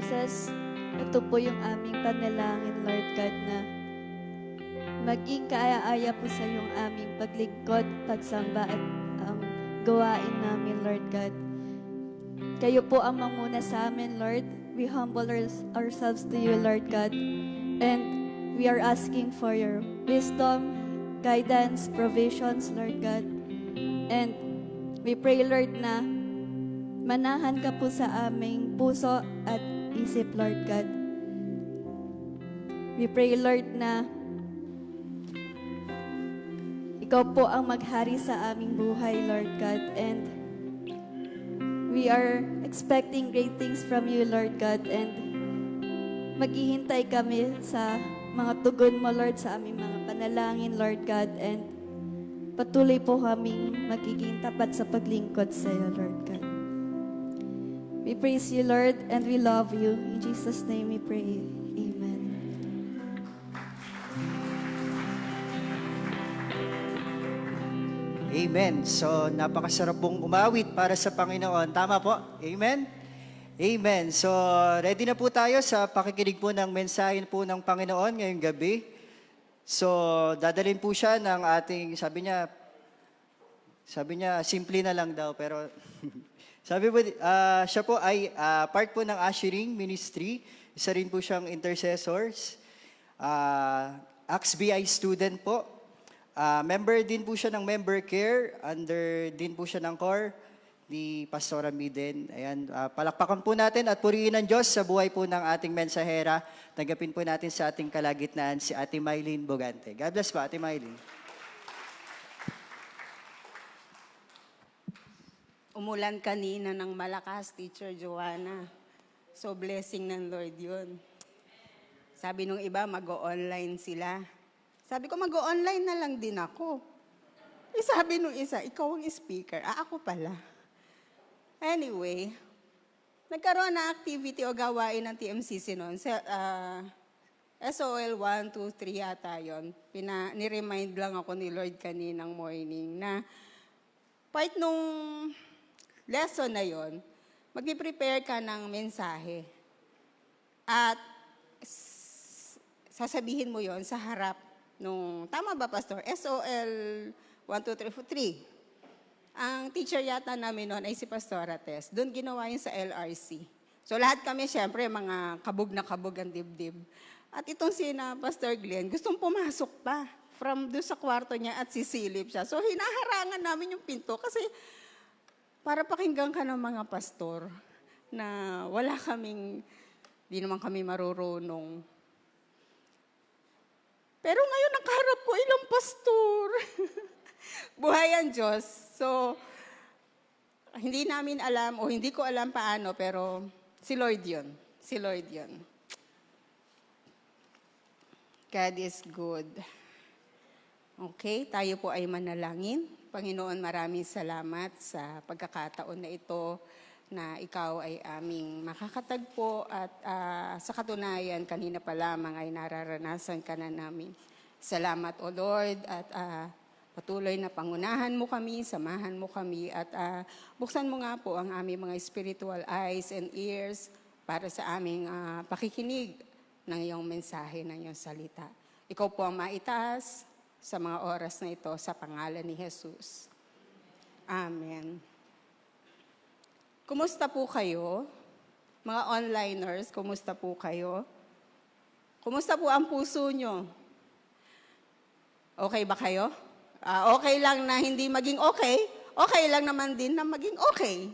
F: Jesus, ito po yung aming panalangin, Lord God, na maging kaaya-aya po sa yung aming paglingkod, pagsamba at ang gawain namin, Lord God. Kayo po ang mamuna sa amin, Lord. We humble ourselves to you, Lord God. And we are asking for your wisdom, guidance, provisions, Lord God. And we pray, Lord, na manahan ka po sa aming puso at isip, Lord God. We pray, Lord, na ikaw po ang maghari sa aming buhay, Lord God. And we are expecting great things from you, Lord God. And maghihintay kami sa mga tugon mo, Lord, sa aming mga panalangin, Lord God. And patuloy po kaming magiging tapat sa paglingkod sa iyo, Lord God. We praise you, Lord, and we love you. In Jesus' name we pray. Amen.
A: Amen. So, napakasarap pong umawit para sa Panginoon. Tama po? Amen? Amen. So, ready na po tayo sa pakikinig po ng mensahe po ng Panginoon ngayong gabi. So, dadalhin po siya ng ating, sabi niya, simple na lang daw, pero sabi po, siya po ay part po ng ushering ministry. Isa rin po siyang intercessors. Acts BI student po. Member din po siya ng member care. Under din po siya ng core ni Pastor Ami din. Ayan, palakpakan po natin at purihin ng Diyos sa buhay po ng ating mensahera. Tanggapin po natin sa ating kalagitnaan si Ate Mylene Bogante. God bless po, Ate Mylene.
G: Umulan kanina ng malakas, Teacher Joanna. So, blessing ng Lord yun. Sabi nung iba, mag-o-online sila. Sabi ko, mag-o-online na lang din ako. Sabi nung isa, ikaw ang speaker. Ako pala. Anyway, nagkaroon na activity o gawain ng TMCC noon. SOL 1, 2, 3 yata yun. Niremind lang ako ni Lord kaninang morning na part nung lesson na yon, mag-prepare ka ng mensahe. At sasabihin mo yon sa harap nung, tama ba, Pastor? SOL 1, 2, 3, 3. Ang teacher yata namin noon ay si Pastor Ates. Doon ginawa yun sa LRC. So lahat kami, syempre, mga kabog na kabog ang dibdib. At itong Pastor Glenn, gustong pumasok pa from doon sa kwarto niya at sisilip siya. So hinaharangan namin yung pinto kasi para pakinggan ka ng mga pastor na wala kaming, di naman kami marurunong. Pero ngayon nakaharap ko ilang pastor. Buhay ang Diyos. So, hindi namin alam o hindi ko alam paano, pero si Lord yun. Si Lord yun. God is good. Okay, tayo po ay manalangin. Panginoon, maraming salamat sa pagkakataon na ito na ikaw ay aming makakatagpo at sa katunayan, kanina pa lamang ay nararanasan ka na namin. Salamat, O Lord, at patuloy na pangunahan mo kami, samahan mo kami, at buksan mo nga po ang aming mga spiritual eyes and ears para sa aming pakikinig ng iyong mensahe, ng iyong salita. Ikaw po ang maitaas sa mga oras na ito sa pangalan ni Jesus. Amen. Kumusta po kayo? Mga onliners, kumusta po kayo? Kumusta po ang puso nyo? Okay ba kayo? Okay lang na hindi maging okay? Okay lang naman din na maging okay.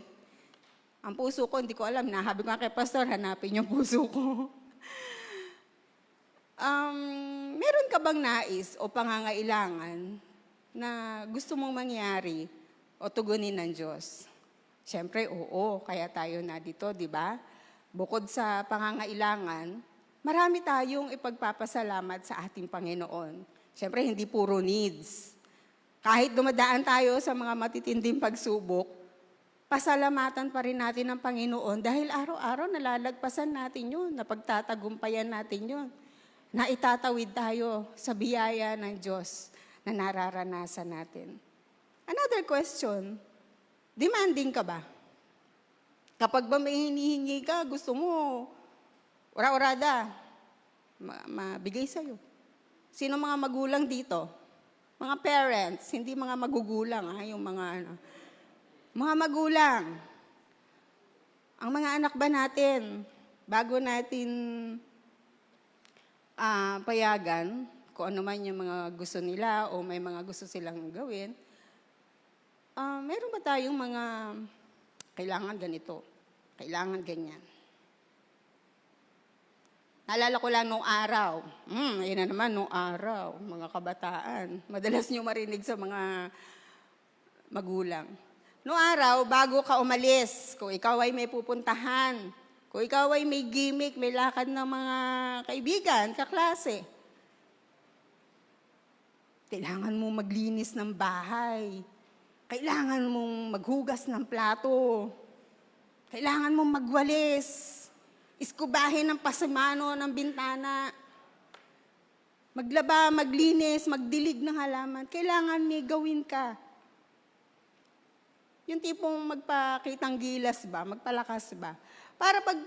G: Ang puso ko, hindi ko alam. Nahabi ko nga kay Pastor, hanapin yung puso ko. Meron ka bang nais o pangangailangan na gusto mong mangyari o tugunin ng Diyos? Siyempre, oo, kaya tayo na dito, di ba? Bukod sa pangangailangan, marami tayong ipagpapasalamat sa ating Panginoon. Siyempre, hindi puro needs. Kahit dumadaan tayo sa mga matitinding pagsubok, pasalamatan pa rin natin ang Panginoon dahil araw-araw nalalagpasan natin yun, napagtatagumpayan natin yun. Na itatawid tayo sa biyaya ng Diyos na nararanasan natin. Another question, demanding ka ba? Kapag ba may hinihingi ka, gusto mo ura-urada, mabigay sa'yo. Sino mga magulang dito? Mga parents, hindi mga magugulang, yung mga mga magulang. Ang mga anak ba natin, bago natin payagan, kung ano man yung mga gusto nila o may mga gusto silang gawin, meron ba tayong mga kailangan ganito, kailangan ganyan? Naalala ko lang nung araw, ayun na naman nung araw, mga kabataan, madalas nyo marinig sa mga magulang. Nung araw, bago ka umalis, kung ikaw ay may pupuntahan, kung ikaw ay may gimmick, may lakad ng mga kaibigan, kaklase, kailangan mo maglinis ng bahay, kailangan mong maghugas ng plato, kailangan mong magwalis, iskubahin ng pasimano ng bintana, maglaba, maglinis, magdilig ng halaman. Kailangan may gawin ka. Yung tipong magpakitang gilas ba, magpalakas ba. Para pag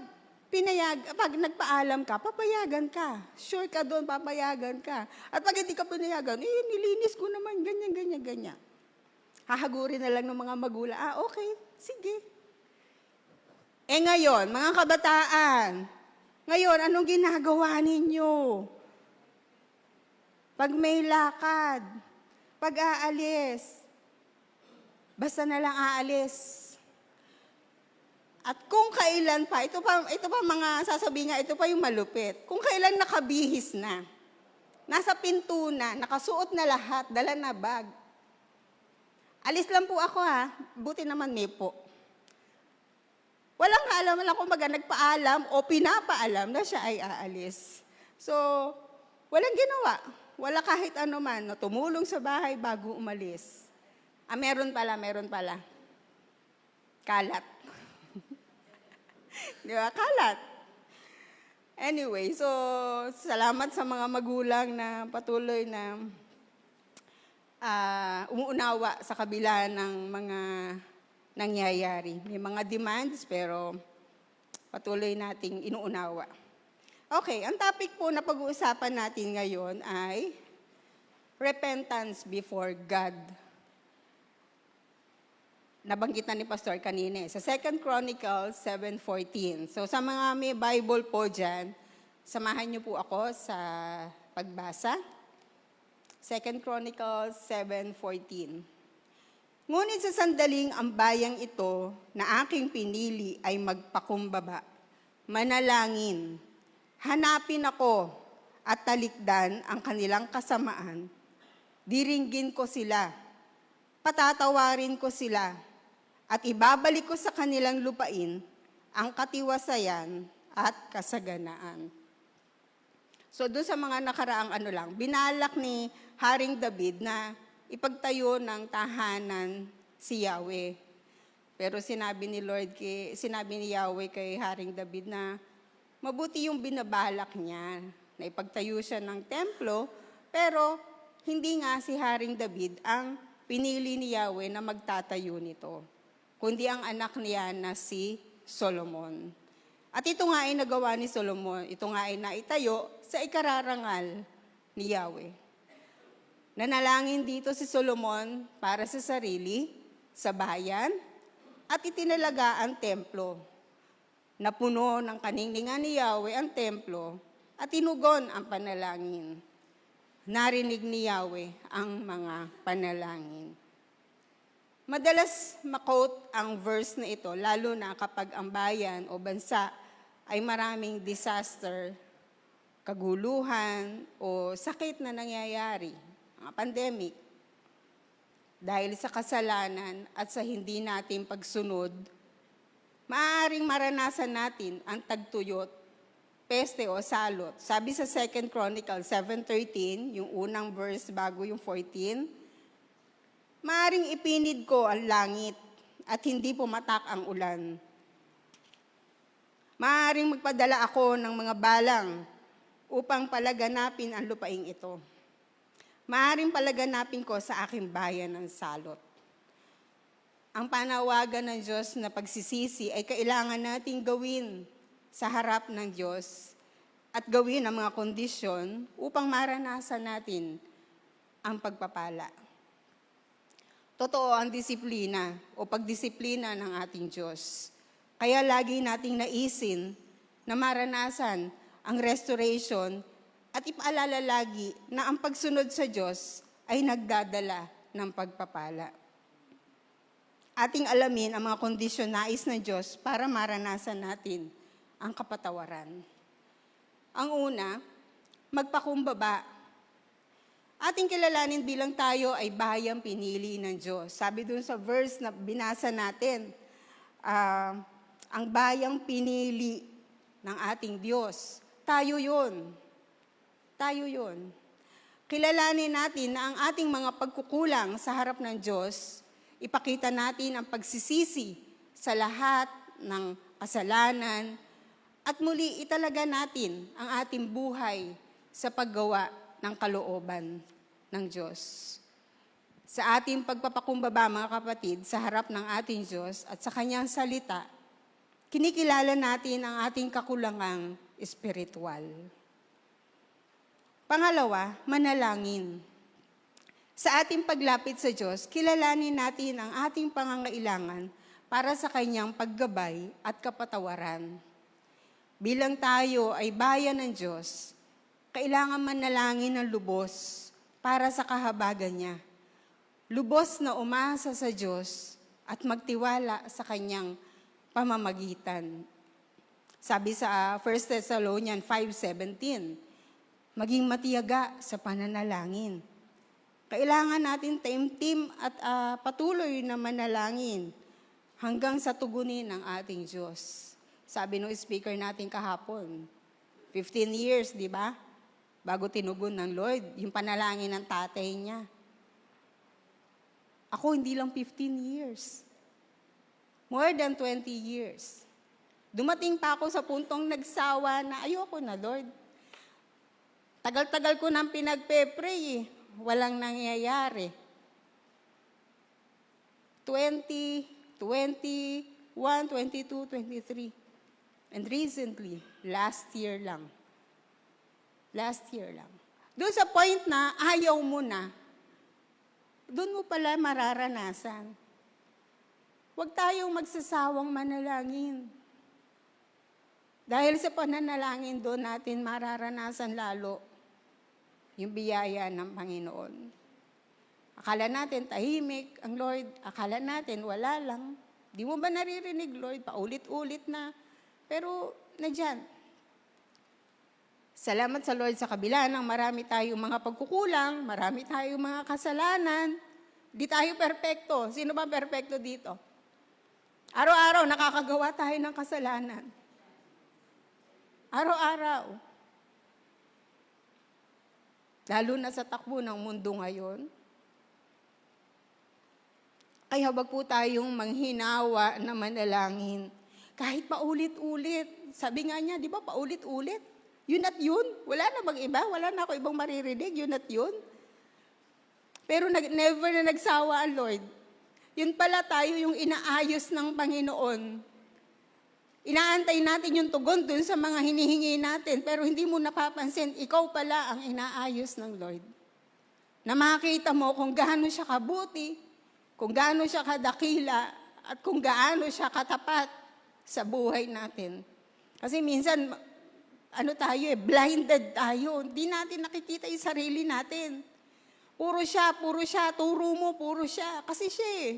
G: nagpaalam ka, papayagan ka. Sure ka doon, papayagan ka. At pag hindi ka pinayagan, nilinis ko naman, ganyan, ganyan, ganyan. Hahagurin na lang ng mga magulang, okay, sige. Ngayon, mga kabataan, ngayon, anong ginagawa ninyo? Pag may lakad, pag aalis, basta na lang aalis. At kung kailan pa, ito pa mga sasabihin nga, ito pa yung malupit. Kung kailan nakabihis na, nasa pinto na, nakasuot na lahat, dala na bag. Alis lang po ako buti naman may po. Walang alam lang kung nagpaalam o pinapaalam na siya ay aalis. So, walang ginawa. Wala kahit ano man, no, tumulong sa bahay bago umalis. Meron pala. Kalat. Di ba? Kalat. Anyway, so, salamat sa mga magulang na patuloy na umuunawa sa kabila ng mga nangyayari. May mga demands, pero patuloy nating inuunawa. Okay, ang topic po na pag-uusapan natin ngayon ay repentance before God. Nabanggit na ni Pastor kanina sa 2 Chronicles 7:14. So sa mga may Bible po dyan, samahan niyo po ako sa pagbasa. 2 Chronicles 7:14. Ngunit sa sandaling ang bayang ito na aking pinili ay magpakumbaba, manalangin, hanapin ako at talikdan ang kanilang kasamaan, diringgin ko sila, patatawarin ko sila, at ibabalik ko sa kanilang lupain ang katiwasayan at kasaganaan. So doon sa mga nakaraang binalak ni Haring David na ipagtayo ng tahanan si Yahweh. Pero sinabi ni Yahweh kay Haring David na mabuti yung binabalak niya na ipagtayo siya ng templo, pero hindi nga si Haring David ang pinili ni Yahweh na magtatayo nito, kundi ang anak niya na si Solomon. At ito nga ay nagawa ni Solomon, ito nga ay naitayo sa ikararangal ni Yahweh. Nanalangin dito si Solomon para sa sarili, sa bayan, at itinalaga ang templo. Napuno ng kaningningan ni Yahweh ang templo at tinugon ang panalangin. Narinig ni Yahweh ang mga panalangin. Madalas makot ang verse na ito, lalo na kapag ang bayan o bansa ay maraming disaster, kaguluhan o sakit na nangyayari. Mga pandemic, dahil sa kasalanan at sa hindi nating pagsunod, maaaring maranasan natin ang tagtuyot, peste o salot. Sabi sa 2 Chronicles 7:13, yung unang verse bago yung 14, maaaring ipinid ko ang langit at hindi pumatak ang ulan. Maaaring magpadala ako ng mga balang upang palaganapin ang lupaing ito. Maaaring palaganapin ko sa aking bayan ng salot. Ang panawagan ng Diyos na pagsisisi ay kailangan nating gawin sa harap ng Diyos at gawin ang mga kondisyon upang maranasan natin ang pagpapala. Totoo ang disiplina o pagdisiplina ng ating Diyos. Kaya lagi nating naisin na maranasan ang restoration at ipaalala lagi na ang pagsunod sa Diyos ay nagdadala ng pagpapala. Ating alamin ang mga kondisyon nais ng Diyos para maranasan natin ang kapatawaran. Ang una, magpakumbaba. Ating kilalanin bilang tayo ay bayang pinili ng Diyos. Sabi dun sa verse na binasa natin, ang bayang pinili ng ating Diyos. Tayo yun. Tayo yun. Kilalanin natin na ang ating mga pagkukulang sa harap ng Diyos, ipakita natin ang pagsisisi sa lahat ng kasalanan, at muli italaga natin ang ating buhay sa paggawa ng kalooban ng Diyos. Sa ating pagpapakumbaba, mga kapatid, sa harap ng ating Diyos at sa Kanyang salita, kinikilala natin ang ating kakulangang espiritual. Pangalawa, manalangin. Sa ating paglapit sa Diyos, kilalanin natin ang ating pangangailangan para sa Kanyang paggabay at kapatawaran. Bilang tayo ay bayan ng Diyos, kailangan manalangin ng lubos para sa kahabagan niya. Lubos na umasa sa Diyos at magtiwala sa Kanyang pamamagitan. Sabi sa 1 Thessalonians 5:17, maging matiyaga sa pananalangin. Kailangan natin taimtim at patuloy na manalangin hanggang sa tugunin ng ating Diyos. Sabi ng speaker natin kahapon, 15 years, di ba? Bago tinugon ng Lord, yung panalangin ng tatay niya. Ako, hindi lang 15 years. More than 20 years. Dumating pa ako sa puntong nagsawa na ayoko na, Lord. Tagal-tagal ko nang pinagpe-pray eh. Walang nangyayari. 20, 21, 22, 23. And recently, last year lang. Doon sa point na ayaw mo na, doon mo pala mararanasan. Huwag tayong magsasawang manalangin. Dahil sa pananalangin doon natin mararanasan lalo yung biyaya ng Panginoon. Akala natin tahimik ang Lord, akala natin wala lang. Di mo ba naririnig, Lord? Paulit-ulit na. Pero nandiyan. Salamat sa Lord sa kabila ng marami tayong mga pagkukulang, marami tayong mga kasalanan. Di tayo perpekto. Sino ba perpekto dito? Araw-araw nakakagawa tayo ng kasalanan. Araw-araw. Lalo na sa takbo ng mundo ngayon. Kaya wag po tayong manghinawa na manalangin. Kahit paulit-ulit. Sabi nga niya, di ba, paulit-ulit? Yun at yun. Wala na bang iba? Wala na ako ibang maririnig. Yun at yun. Pero never na nagsawa ang Lord. Yun pala tayo yung inaayos ng Panginoon. Inaantay natin yung tugon dun sa mga hinihingi natin, pero hindi mo napapansin, ikaw pala ang inaayos ng Lord. Na makita mo kung gaano siya kabuti, kung gaano siya kadakila, at kung gaano siya katapat sa buhay natin. Kasi minsan, blinded tayo. Hindi natin nakikita yung sarili natin. Puro siya, turo mo, puro siya. Kasi siya eh.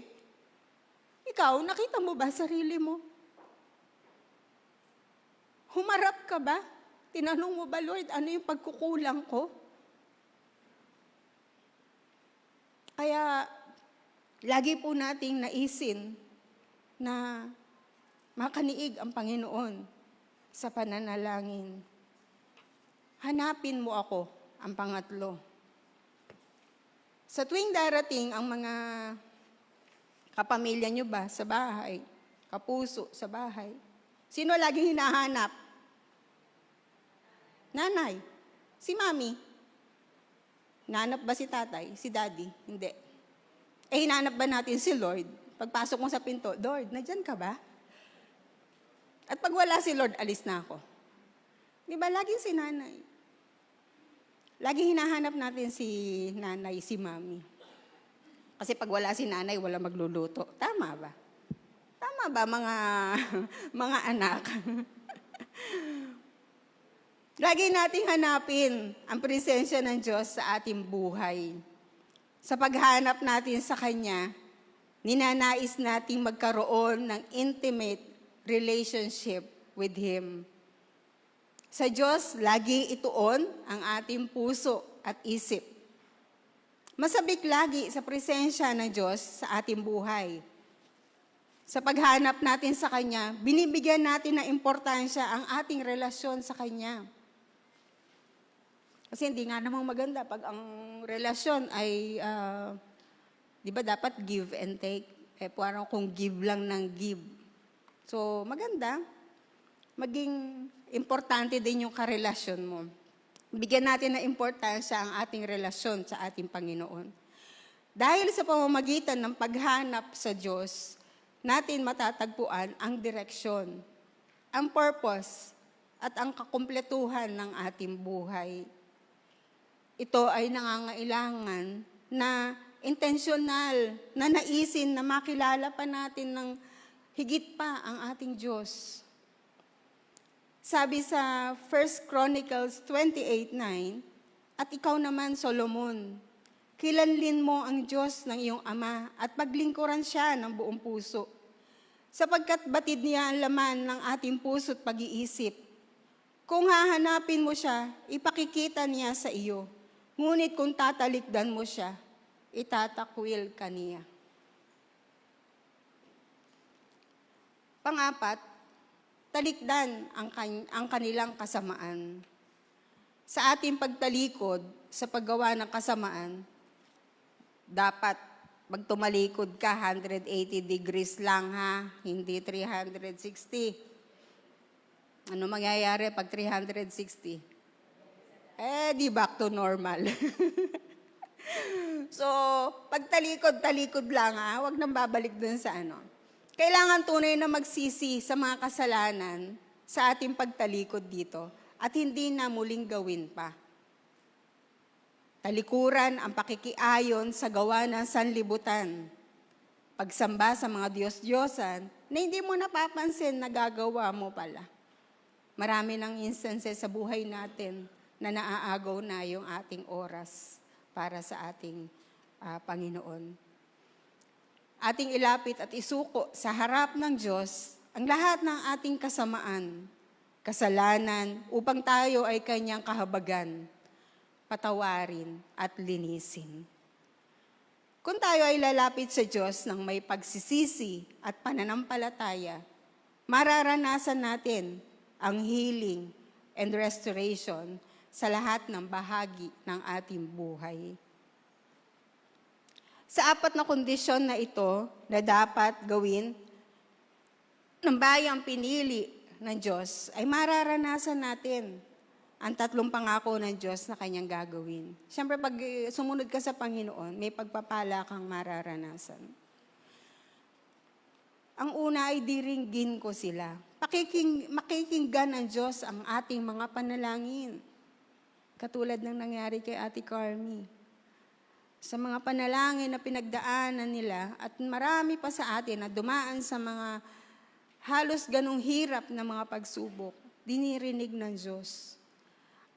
G: Ikaw, nakita mo ba sarili mo? Humarap ka ba? Tinanong mo ba, Lord, ano yung pagkukulang ko? Kaya, lagi po nating naisin na makaniig ang Panginoon sa pananalangin. Hanapin mo ako, ang pangatlo. Sa tuwing darating ang mga kapamilya nyo ba sa bahay, kapuso sa bahay, sino laging hinahanap? Nanay. Si mami. Hinahanap ba si tatay? Si daddy? Hindi. Hinahanap ba natin si Lord? Pagpasok mo sa pinto, Lord, nandyan ka ba? At pag wala si Lord, alis na ako. Di ba, laging si nanay. Laging hinahanap natin si nanay, si mami. Kasi pag wala si nanay, wala magluluto. Tama ba? Tama ba, mga, mga anak? Lagi nating hanapin ang presensya ng Diyos sa ating buhay. Sa paghanap natin sa Kanya, ninanais nating magkaroon ng intimate relationship with Him. Sa Diyos, lagi ituon ang ating puso at isip. Masabik lagi sa presensya ng Diyos sa ating buhay. Sa paghanap natin sa Kanya, binibigyan natin ng importansya ang ating relasyon sa Kanya. Kasi hindi nga namang maganda pag ang relasyon ay, di ba dapat give and take? Parang kung give lang ng give. So maganda, maging importante din yung karelasyon mo. Bigyan natin ng importansya ang ating relasyon sa ating Panginoon. Dahil sa pamamagitan ng paghanap sa Diyos, natin matatagpuan ang direksyon, ang purpose, at ang kakumpletuhan ng ating buhay. Ito ay nangangailangan na intensyonal, na naisin na makilala pa natin ng higit pa ang ating Diyos. Sabi sa 1 Chronicles 28:9, "At ikaw naman, Solomon, kilanlin mo ang Diyos ng iyong ama at paglingkuran siya ng buong puso, sapagkat batid niya ang laman ng ating puso at pag-iisip. Kung hahanapin mo siya, ipakikita niya sa iyo. Ngunit kung tatalikdan mo siya, itatakwil ka niya." Pangapat, talikdan ang kanilang kasamaan. Sa ating pagtalikod sa paggawa ng kasamaan, dapat magtumalikod ka 180 degrees lang ha, hindi 360. Ano mangyayari pag 360? Di back to normal. So, pag talikod lang ha, huwag nang babalik dun sa ano. Kailangan tunay na magsisi sa mga kasalanan sa ating pagtalikod dito at hindi na muling gawin pa. Talikuran ang pakikiayon sa gawa ng sanlibutan. Pagsamba sa mga Diyos-Diyosan na hindi mo napapansin na gagawa mo pala. Marami ng instances sa buhay natin na naaagaw na yung ating oras para sa ating Panginoon. Ating ilapit at isuko sa harap ng Diyos ang lahat ng ating kasamaan, kasalanan, upang tayo ay Kanyang kahabagan, patawarin at linisin. Kung tayo ay lalapit sa Diyos ng may pagsisisi at pananampalataya, mararanasan natin ang healing and restoration sa lahat ng bahagi ng ating buhay. Sa apat na kondisyon na ito na dapat gawin ng bayang pinili ng Diyos, ay mararanasan natin ang tatlong pangako ng Diyos na Kanyang gagawin. Siyempre, pag sumunod ka sa Panginoon, may pagpapala kang mararanasan. Ang una ay diringgin ko sila. Makikinggan ng Diyos ang ating mga panalangin. Katulad ng nangyari kay Ate Carmi. Sa mga panalangin na pinagdaanan nila at marami pa sa atin na dumaan sa mga halos ganong hirap na mga pagsubok, dinirinig ng Diyos.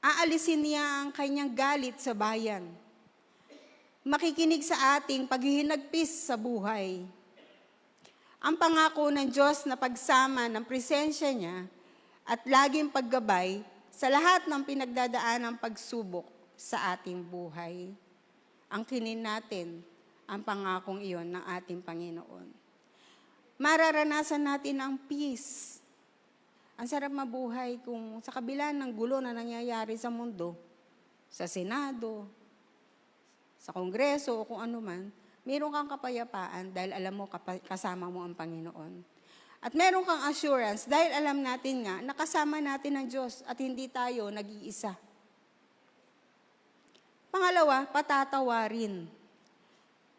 G: Aalisin niya ang Kanyang galit sa bayan. Makikinig sa ating paghihinagpis sa buhay. Ang pangako ng Diyos na pagsama ng presensya niya at laging paggabay sa lahat ng pinagdadaanang pagsubok sa ating buhay. Angkinin natin ang pangakong iyon ng ating Panginoon. Mararanasan natin ang peace. Ang sarap mabuhay kung sa kabila ng gulo na nangyayari sa mundo, sa Senado, sa Kongreso o kung ano man, meron kang kapayapaan dahil alam mo kasama mo ang Panginoon. At meron kang assurance dahil alam natin nga nakasama natin ang Diyos at hindi tayo nag-iisa. Pangalawa, patatawarin.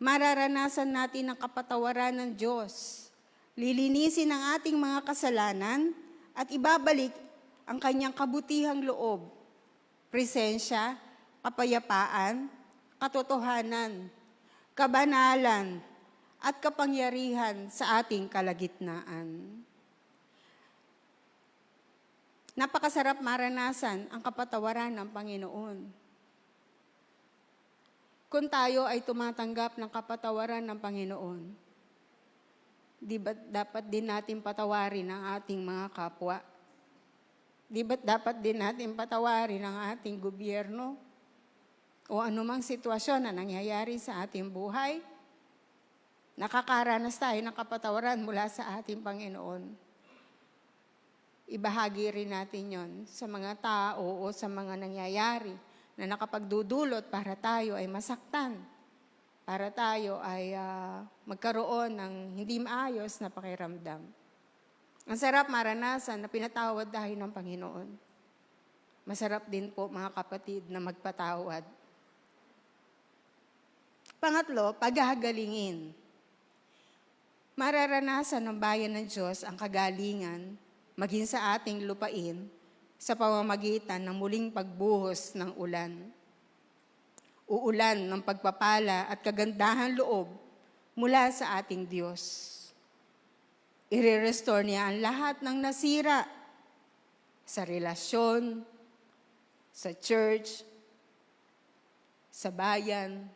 G: Mararanasan natin ang kapatawaran ng Diyos. Lilinisin ang ating mga kasalanan at ibabalik ang kanyang kabutihang loob, presensya, kapayapaan, katotohanan, kabanalan, at kapangyarihan sa ating kalagitnaan. Napakasarap maranasan ang kapatawaran ng Panginoon. Kung tayo ay tumatanggap ng kapatawaran ng Panginoon, di ba dapat din natin patawarin ang ating mga kapwa? Di ba dapat din natin patawarin ang ating gobyerno? O anumang sitwasyon na nangyayari sa ating buhay? Nakakaranas tayo ng kapatawaran mula sa ating Panginoon. Ibahagi rin natin yon sa mga tao o sa mga nangyayari na nakapagdudulot para tayo ay masaktan, para tayo ay magkaroon ng hindi maayos na pakiramdam. Ang sarap maranasan na pinatawad tayo ng Panginoon. Masarap din po mga kapatid na magpatawad. Pangatlo, paghagalingin. Mararanasan ng bayan ng Diyos ang kagalingan maging sa ating lupain sa pamamagitan ng muling pagbuhos ng ulan. Uulan ng pagpapala at kagandahan loob mula sa ating Diyos. I-restore niya ang lahat ng nasira sa relasyon, sa church, sa bayan,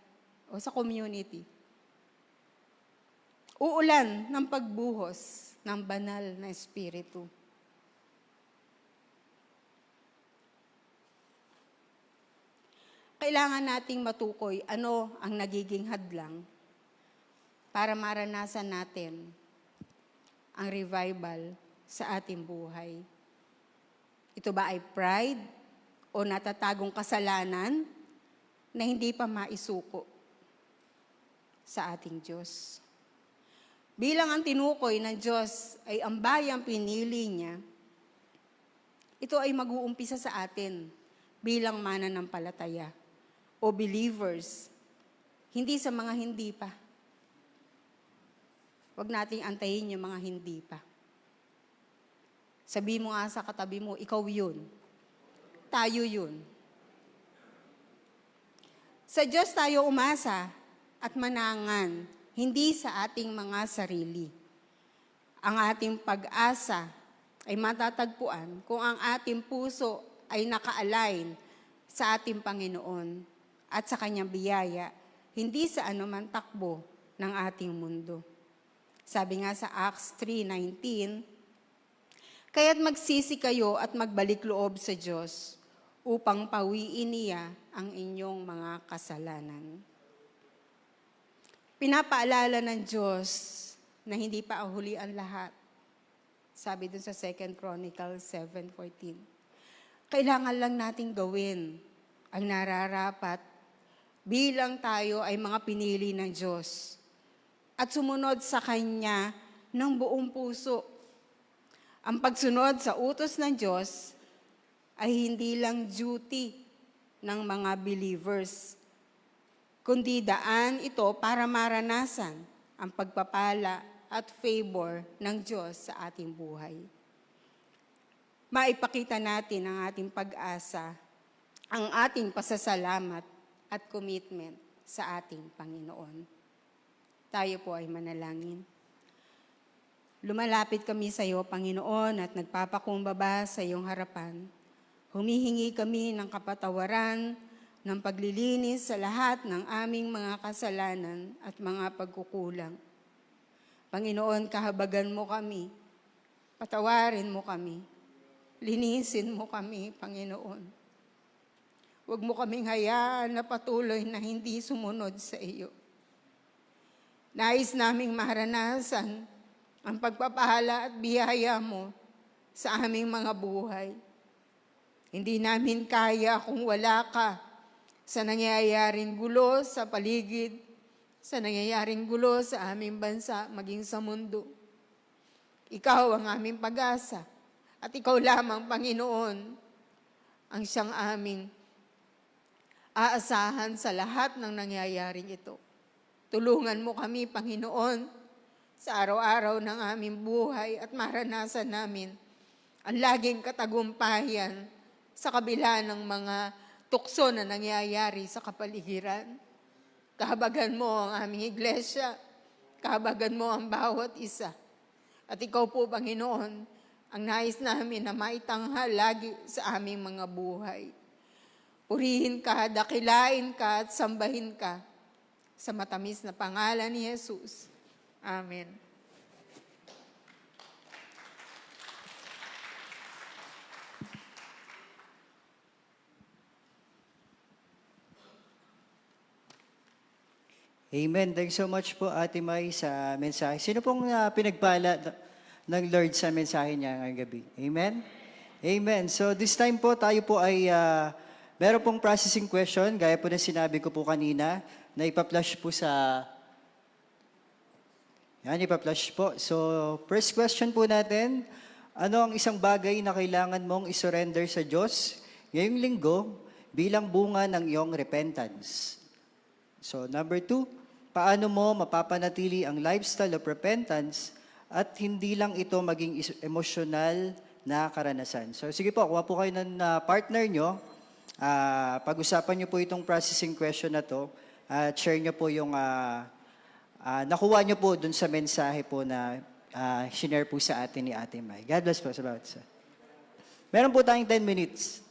G: o sa community. Uulan ng pagbuhos ng banal na Espiritu. Kailangan nating matukoy ano ang nagiging hadlang para maranasan natin ang revival sa ating buhay. Ito ba ay pride o natatagong kasalanan na hindi pa maisuko sa ating Diyos? Bilang ang tinukoy ng Diyos ay ang bayang pinili niya, ito ay mag-uumpisa sa atin bilang mananampalataya o believers, hindi sa mga hindi pa. Huwag nating antayin yung mga hindi pa. Sabi mo nga sa katabi mo, ikaw yun. Tayo yun. Sa Diyos tayo umasa at manangan, hindi sa ating mga sarili. Ang ating pag-asa ay matatagpuan kung ang ating puso ay naka-align sa ating Panginoon at sa Kanyang biyaya, hindi sa anuman takbo ng ating mundo. Sabi nga sa Acts 3:19, kaya't magsisi kayo at magbalik loob sa Diyos upang pawiin niya ang inyong mga kasalanan. Pinapaalala ng Diyos na hindi pa ahuli ang lahat. Sabi dun sa 2 Chronicles 7:14. Kailangan lang nating gawin ang nararapat bilang tayo ay mga pinili ng Diyos at sumunod sa Kanya ng buong puso. Ang pagsunod sa utos ng Diyos ay hindi lang duty ng mga believers, kundi daan ito para maranasan ang pagpapala at favor ng Diyos sa ating buhay. Maipakita natin ang ating pag-asa, ang ating pasasalamat at commitment sa ating Panginoon. Tayo po ay manalangin. Lumalapit kami sa iyo, Panginoon, at nagpapakumbaba sa iyong harapan. Humihingi kami ng kapatawaran, ng paglilinis sa lahat ng aming mga kasalanan at mga pagkukulang. Panginoon, kahabagan mo kami, patawarin mo kami, linisin mo kami, Panginoon. Huwag mo kaming hayaan na patuloy na hindi sumunod sa iyo. Nais naming maranasan ang pagpapahala at biyaya mo sa aming mga buhay. Hindi namin kaya kung wala ka sa nangyayaring gulo sa paligid, sa nangyayaring gulo sa aming bansa, maging sa mundo. Ikaw ang aming pag-asa at ikaw lamang, Panginoon, ang siyang aming aasahan sa lahat ng nangyayaring ito. Tulungan mo kami, Panginoon, sa araw-araw ng aming buhay at maranasan namin ang laging katagumpayan sa kabila ng mga tukso na nangyayari sa kapaligiran. Kahabagan mo ang aming iglesia. Kahabagan mo ang bawat isa. At ikaw po, Panginoon, ang nais namin na maitanghal lagi sa aming mga buhay. Purihin ka, dakilain ka at sambahin ka sa matamis na pangalan ni Jesus. Amen.
A: Amen. Thanks so much po, Ate May, sa mensahe. Sino pong pinagpala ng Lord sa mensahe niya ngayong gabi? Amen? Amen. So this time po, tayo po ay meron pong processing question, gaya po na sinabi ko po kanina, na ipa-flash po sa... Yan, ipa-flash po. So, first question po natin, ano ang isang bagay na kailangan mong isurrender sa Diyos ngayong linggo bilang bunga ng iyong repentance? So, number 2, paano mo mapapanatili ang lifestyle of repentance at hindi lang ito maging emosyonal na karanasan? So, sige po, kuha po kayo ng partner nyo. Pag-usapan nyo po itong processing question na to at share nyo po yung nakuha nyo po dun sa mensahe po na shinare po sa atin ni Ate May. God bless po sa bawat isa. Meron po tayong 10 minutes.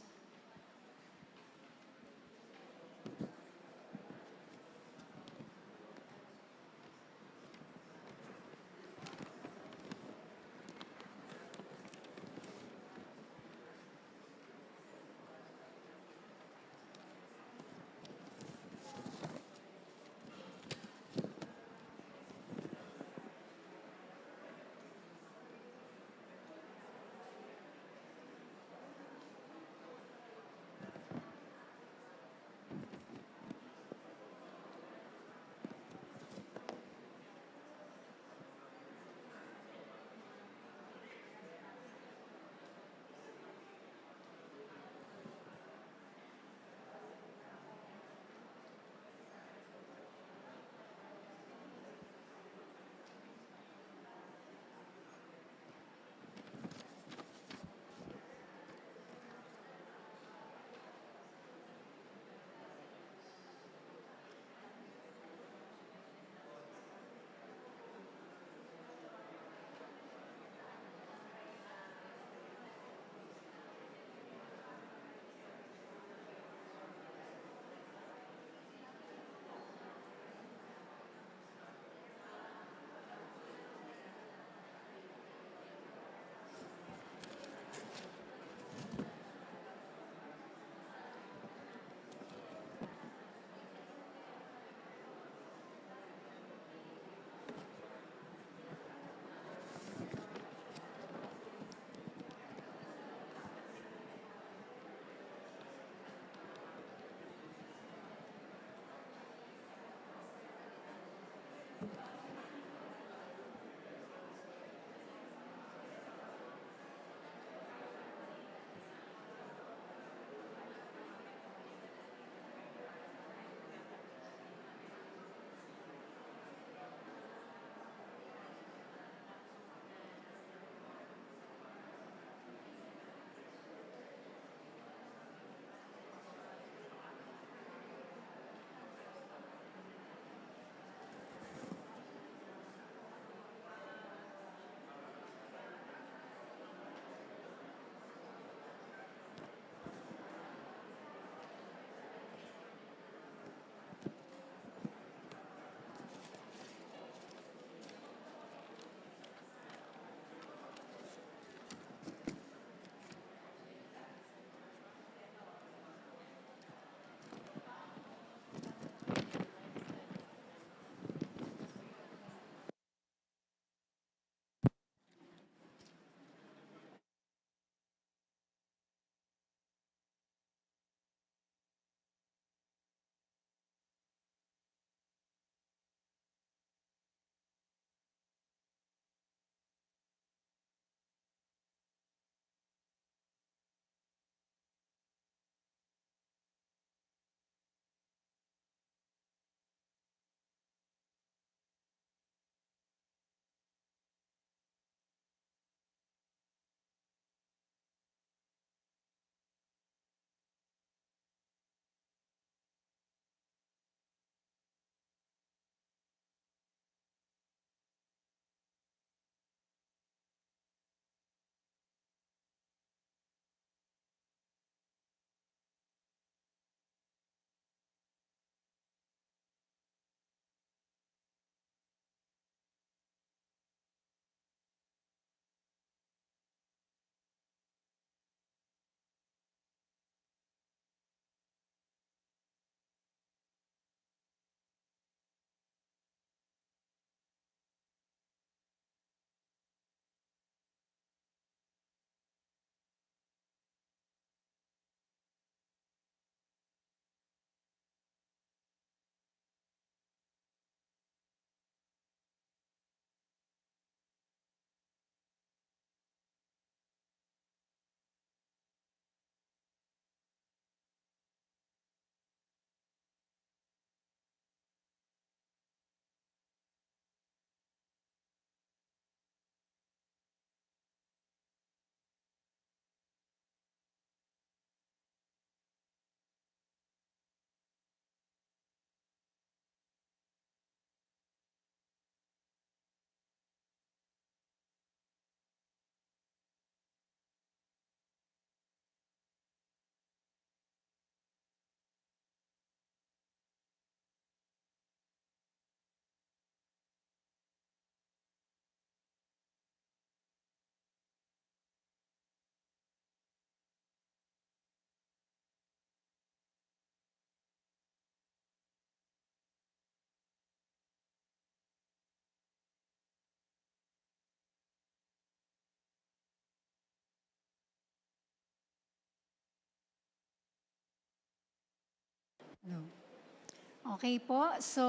H: Okay po. So,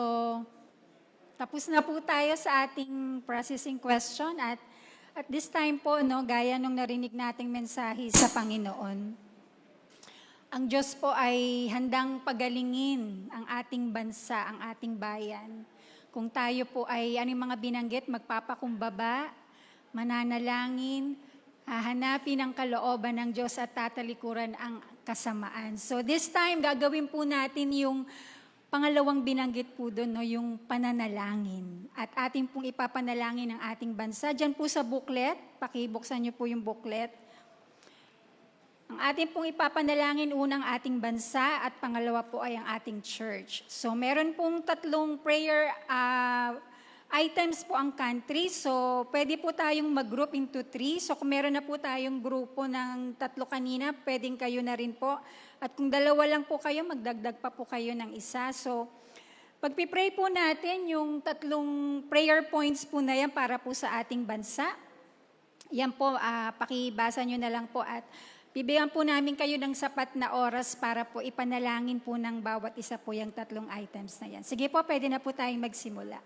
H: tapos na po tayo sa ating processing question at this time po, no, gaya nung narinig nating mensahe sa Panginoon, ang Diyos po ay handang pagalingin ang ating bansa, ang ating bayan. Kung tayo po ay ano yung mga binanggit, magpapakumbaba, mananalangin, hahanapin ang kalooban ng Diyos at tatalikuran ang kasamaan. So this time, gagawin po natin yung pangalawang binanggit po doon, no, yung pananalangin. At ating pong ipapanalangin ang ating bansa. Diyan po sa booklet, pakibuksan niyo po yung booklet. Ang ating pong ipapanalangin unang ating bansa at pangalawa po ay ang ating church. So meron pong tatlong prayer items po ang country. So pwede po tayong mag-group into 3. So kung meron na po tayong grupo ng 3 kanina, pwedeng kayo na rin po. At kung 2 lang po kayo, magdagdag pa po kayo ng isa. So pagpipray po natin yung 3 prayer points po na yan para po sa ating bansa. Yan po, pakibasa nyo na lang po at bibigyan po namin kayo ng sapat na oras para po ipanalangin po ng bawat isa po yung 3 items na yan. Sige po, pwede na po tayong magsimula.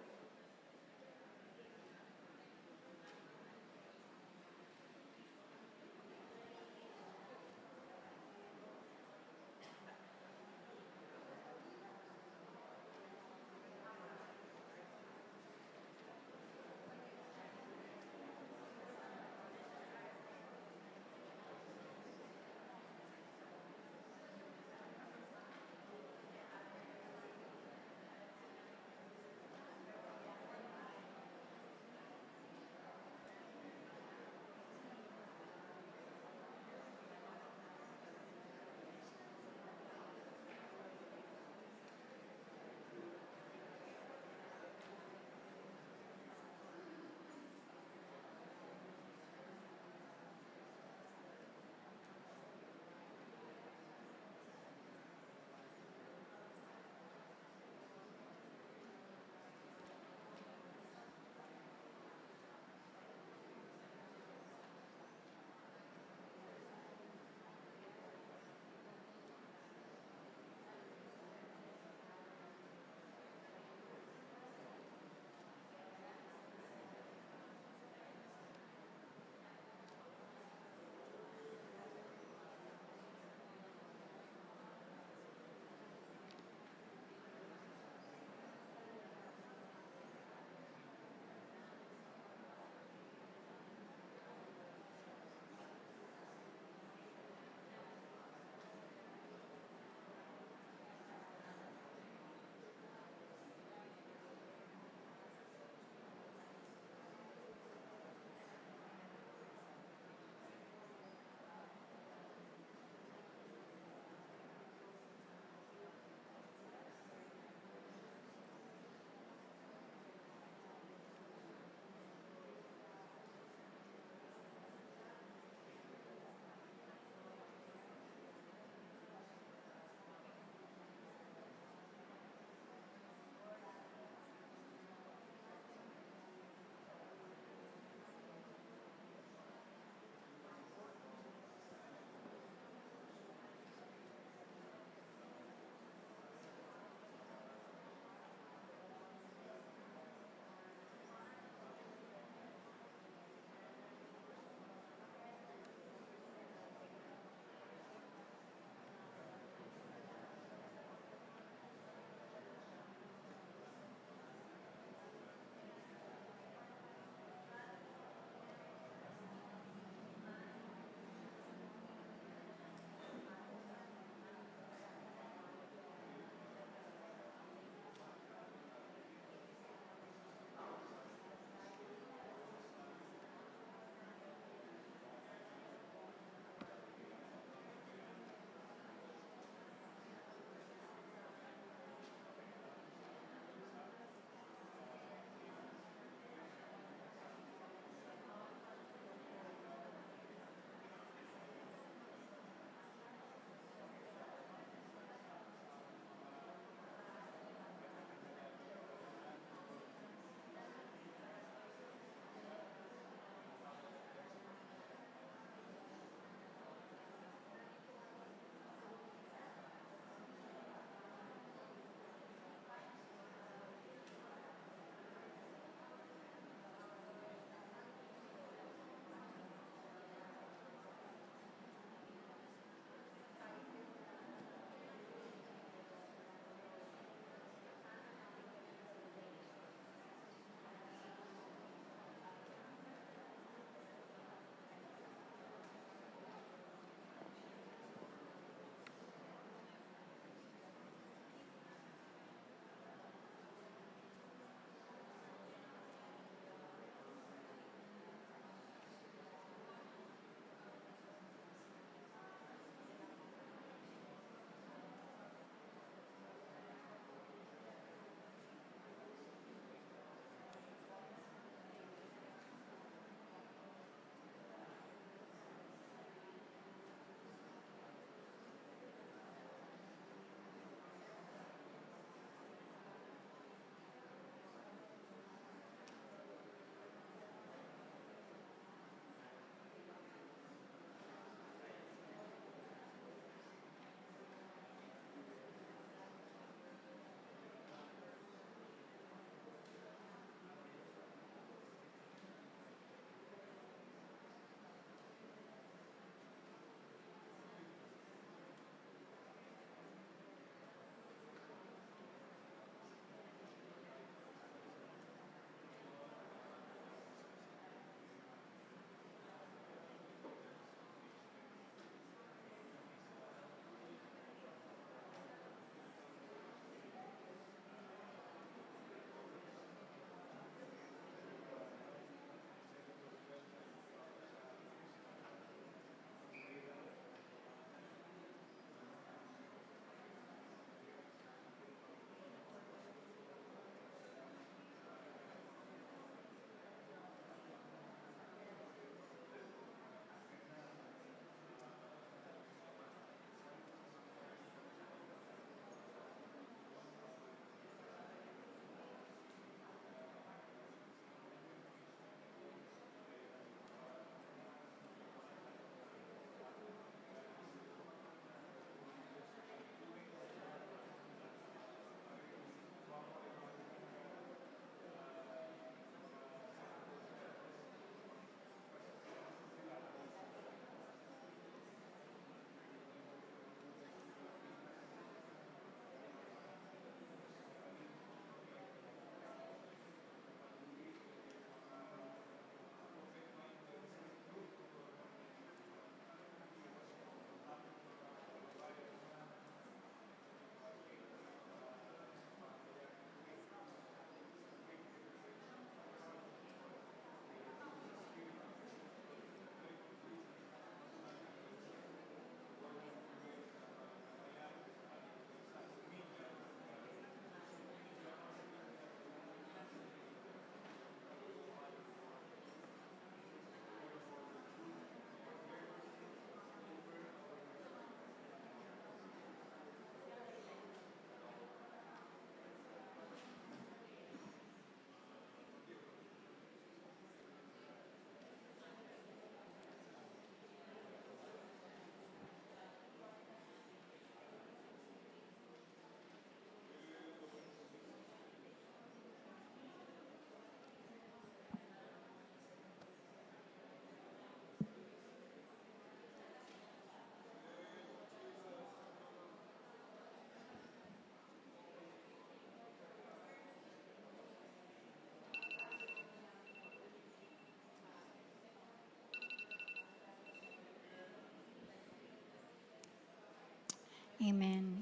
H: Amen.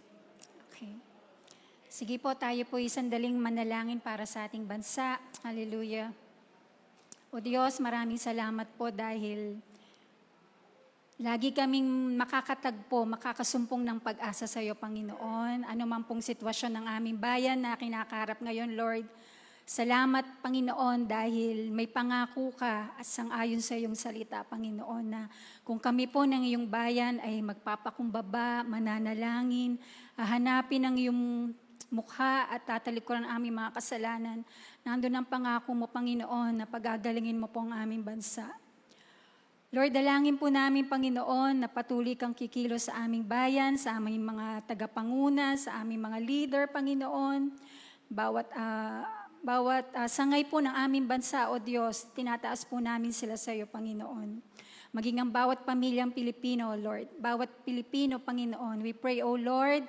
H: Okay. Sige po, tayo po isandaling manalangin para sa ating bansa. Hallelujah. O Diyos, maraming salamat po dahil lagi kaming makakatagpo, makakasumpong ng pag-asa sa iyo, Panginoon. Ano man pong sitwasyon ng aming bayan na kinakaharap ngayon, Lord. Salamat, Panginoon, dahil may pangako ka at sang-ayon sa iyong salita, Panginoon, na kung kami po ng iyong bayan ay magpapakumbaba, mananalangin, hahanapin ang iyong mukha at tatalikuran ang aming mga kasalanan, nandun ang pangako mo, Panginoon, na pagagalingin mo po ang aming bansa. Lord, dalangin po namin, Panginoon, na patuloy kang kikilos sa aming bayan, sa aming mga tagapanguna, sa aming mga leader, Panginoon. Bawat sangay po ng aming bansa, O Diyos, tinataas po namin sila sa iyo, Panginoon. Maging ang bawat pamilyang Pilipino, Lord. Bawat Pilipino, Panginoon. We pray, O Lord,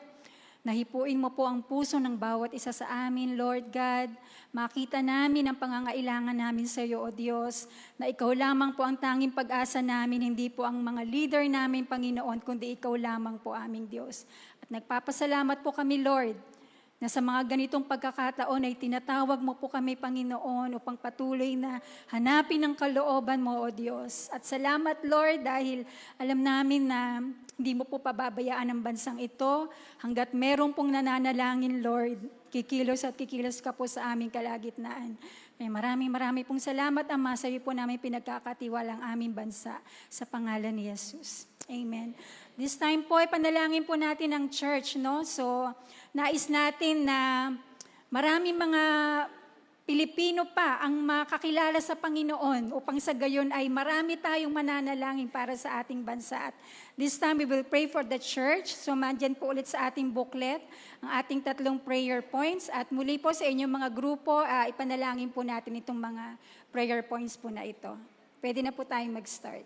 H: nahipuin mo po ang puso ng bawat isa sa amin, Lord God. Makita namin ang pangangailangan namin sa iyo, O Diyos, na ikaw lamang po ang tanging pag-asa namin, hindi po ang mga leader namin, Panginoon, kundi ikaw lamang po aming Diyos. At nagpapasalamat po kami, Lord, na sa mga ganitong pagkakataon ay tinatawag mo po kami, Panginoon, upang patuloy na hanapin ang kalooban mo, O Diyos. At salamat, Lord, dahil alam namin na hindi mo po pababayaan ang bansang ito hanggat meron pong nananalangin, Lord. Kikilos at kikilos ka po sa aming kalagitnaan. Kaya maraming pong salamat, Ama, sa iyo po namin pinagkakatiwala ang aming bansa sa pangalan ni Jesus. Amen. This time po, ipanalangin po natin ang church, no? So, nais natin na maraming mga Pilipino pa ang makakilala sa Panginoon upang sa gayon ay marami tayong mananalangin para sa ating bansa. At this time, we will pray for the church. So, mandyan po ulit sa ating booklet ang ating 3 prayer points. At muli po sa inyong mga grupo, ipanalangin po natin itong mga prayer points po na ito. Pwede na po tayong mag-start.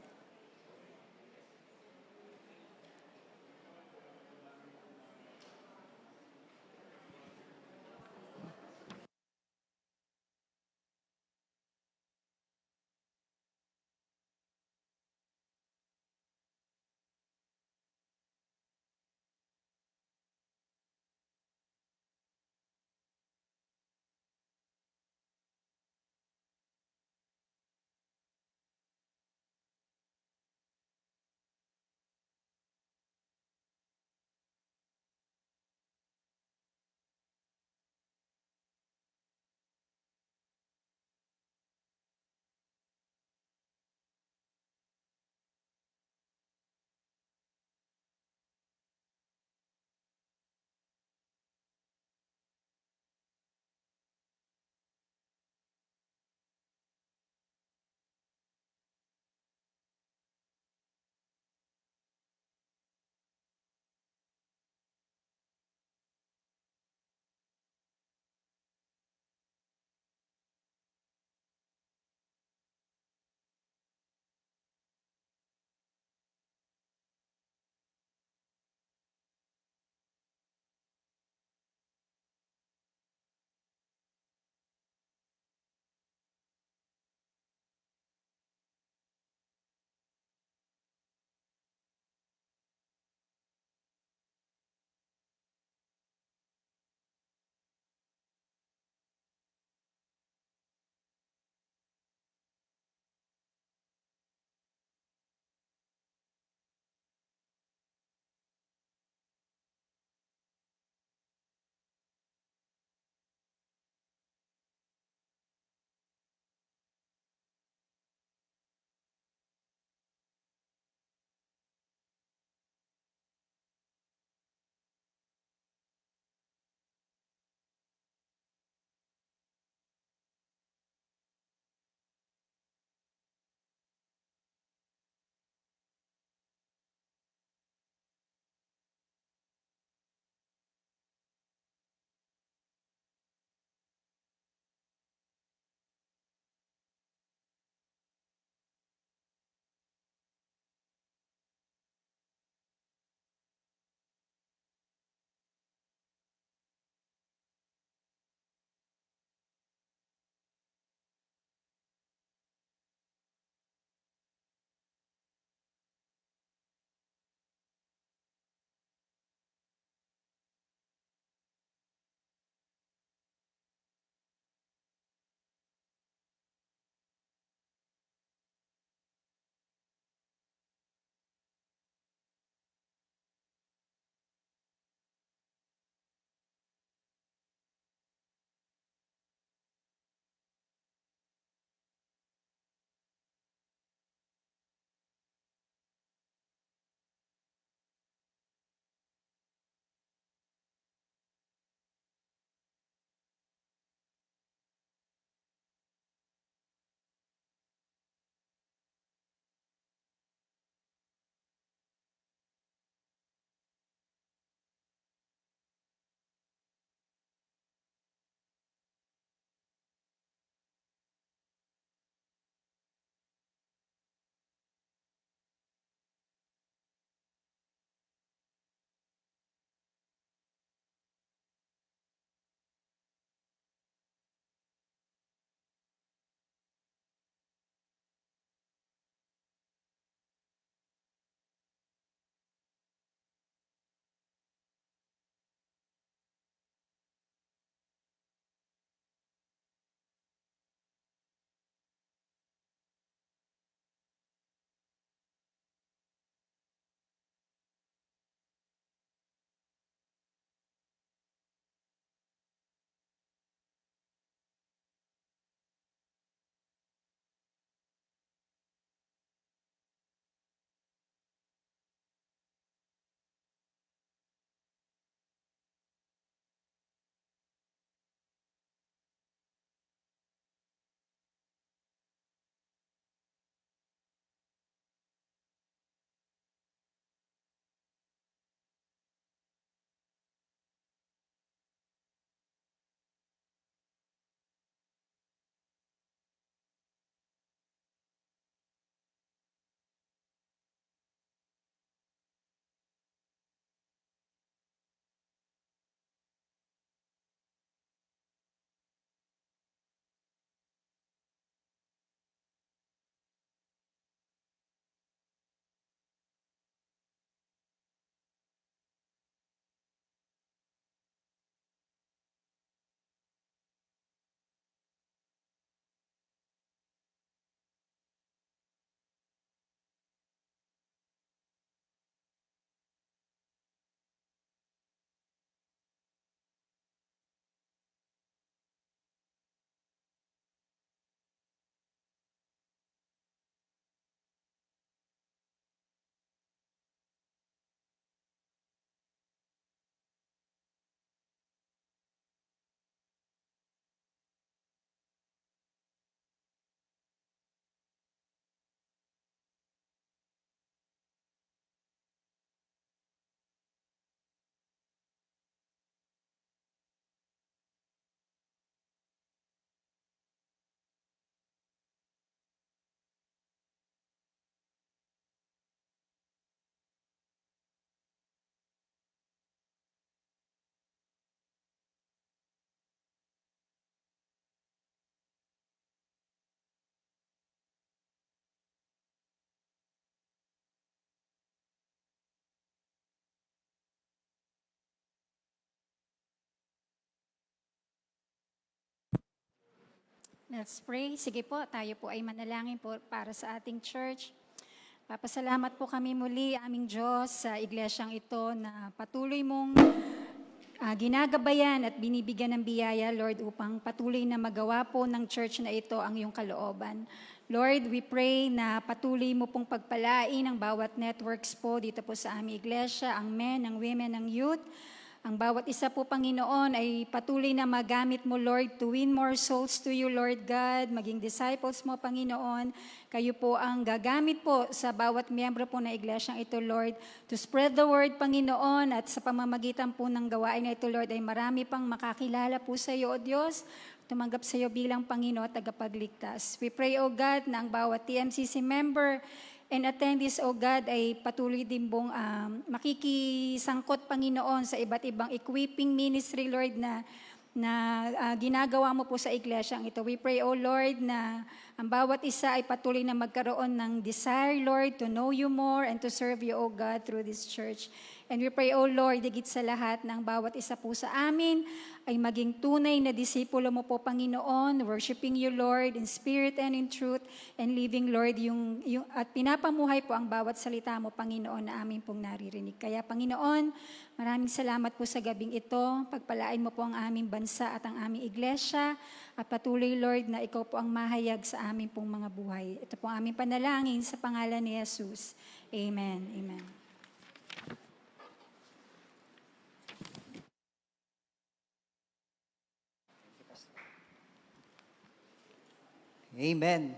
H: Let's pray. Sige po, tayo po ay manalangin po para sa ating church. Papasalamat po kami muli, aming Diyos, sa iglesyang ito na patuloy mong ginagabayan at binibigyan ng biyaya, Lord, upang patuloy na magawa po ng church na ito ang iyong kalooban. Lord, we pray na patuloy mo pong pagpalain ang bawat networks po dito po sa aming iglesia, ang men, ang women, ang youth. Ang bawat isa po, Panginoon, ay patuloy na magamit mo, Lord, to win more souls to you, Lord God, maging disciples mo, Panginoon. Kayo po ang gagamit po sa bawat miyembro po ng iglesyang ito, Lord, to spread the word, Panginoon, at sa pamamagitan po ng gawain na ito, Lord, ay marami pang makakilala po sa iyo, O Diyos, tumanggap sa iyo bilang Panginoon at tagapagligtas. We pray, O God, na ang bawat TMCC member and attendees, O God, ay patuloy din pong makikisangkot, Panginoon, sa iba't ibang equipping ministry, Lord, na ginagawa mo po sa iglesyang ito. We pray, O Lord, na ang bawat isa ay patuloy na magkaroon ng desire, Lord, to know you more and to serve you, O God, through this church. And we pray, O Lord, higit sa lahat ng bawat isa po sa amin ay maging tunay na disipulo mo po, Panginoon, worshiping you, Lord, in spirit and in truth, and living, Lord, at pinapamuhay po ang bawat salita mo, Panginoon, na amin pong naririnig. Kaya, Panginoon, maraming salamat po sa gabing ito. Pagpalain mo po ang aming bansa at ang aming iglesia, at patuloy, Lord, na ikaw po ang mahayag sa amin pong mga buhay. Ito po ang aming panalangin sa pangalan ni Jesus. Amen. Amen.
A: Amen.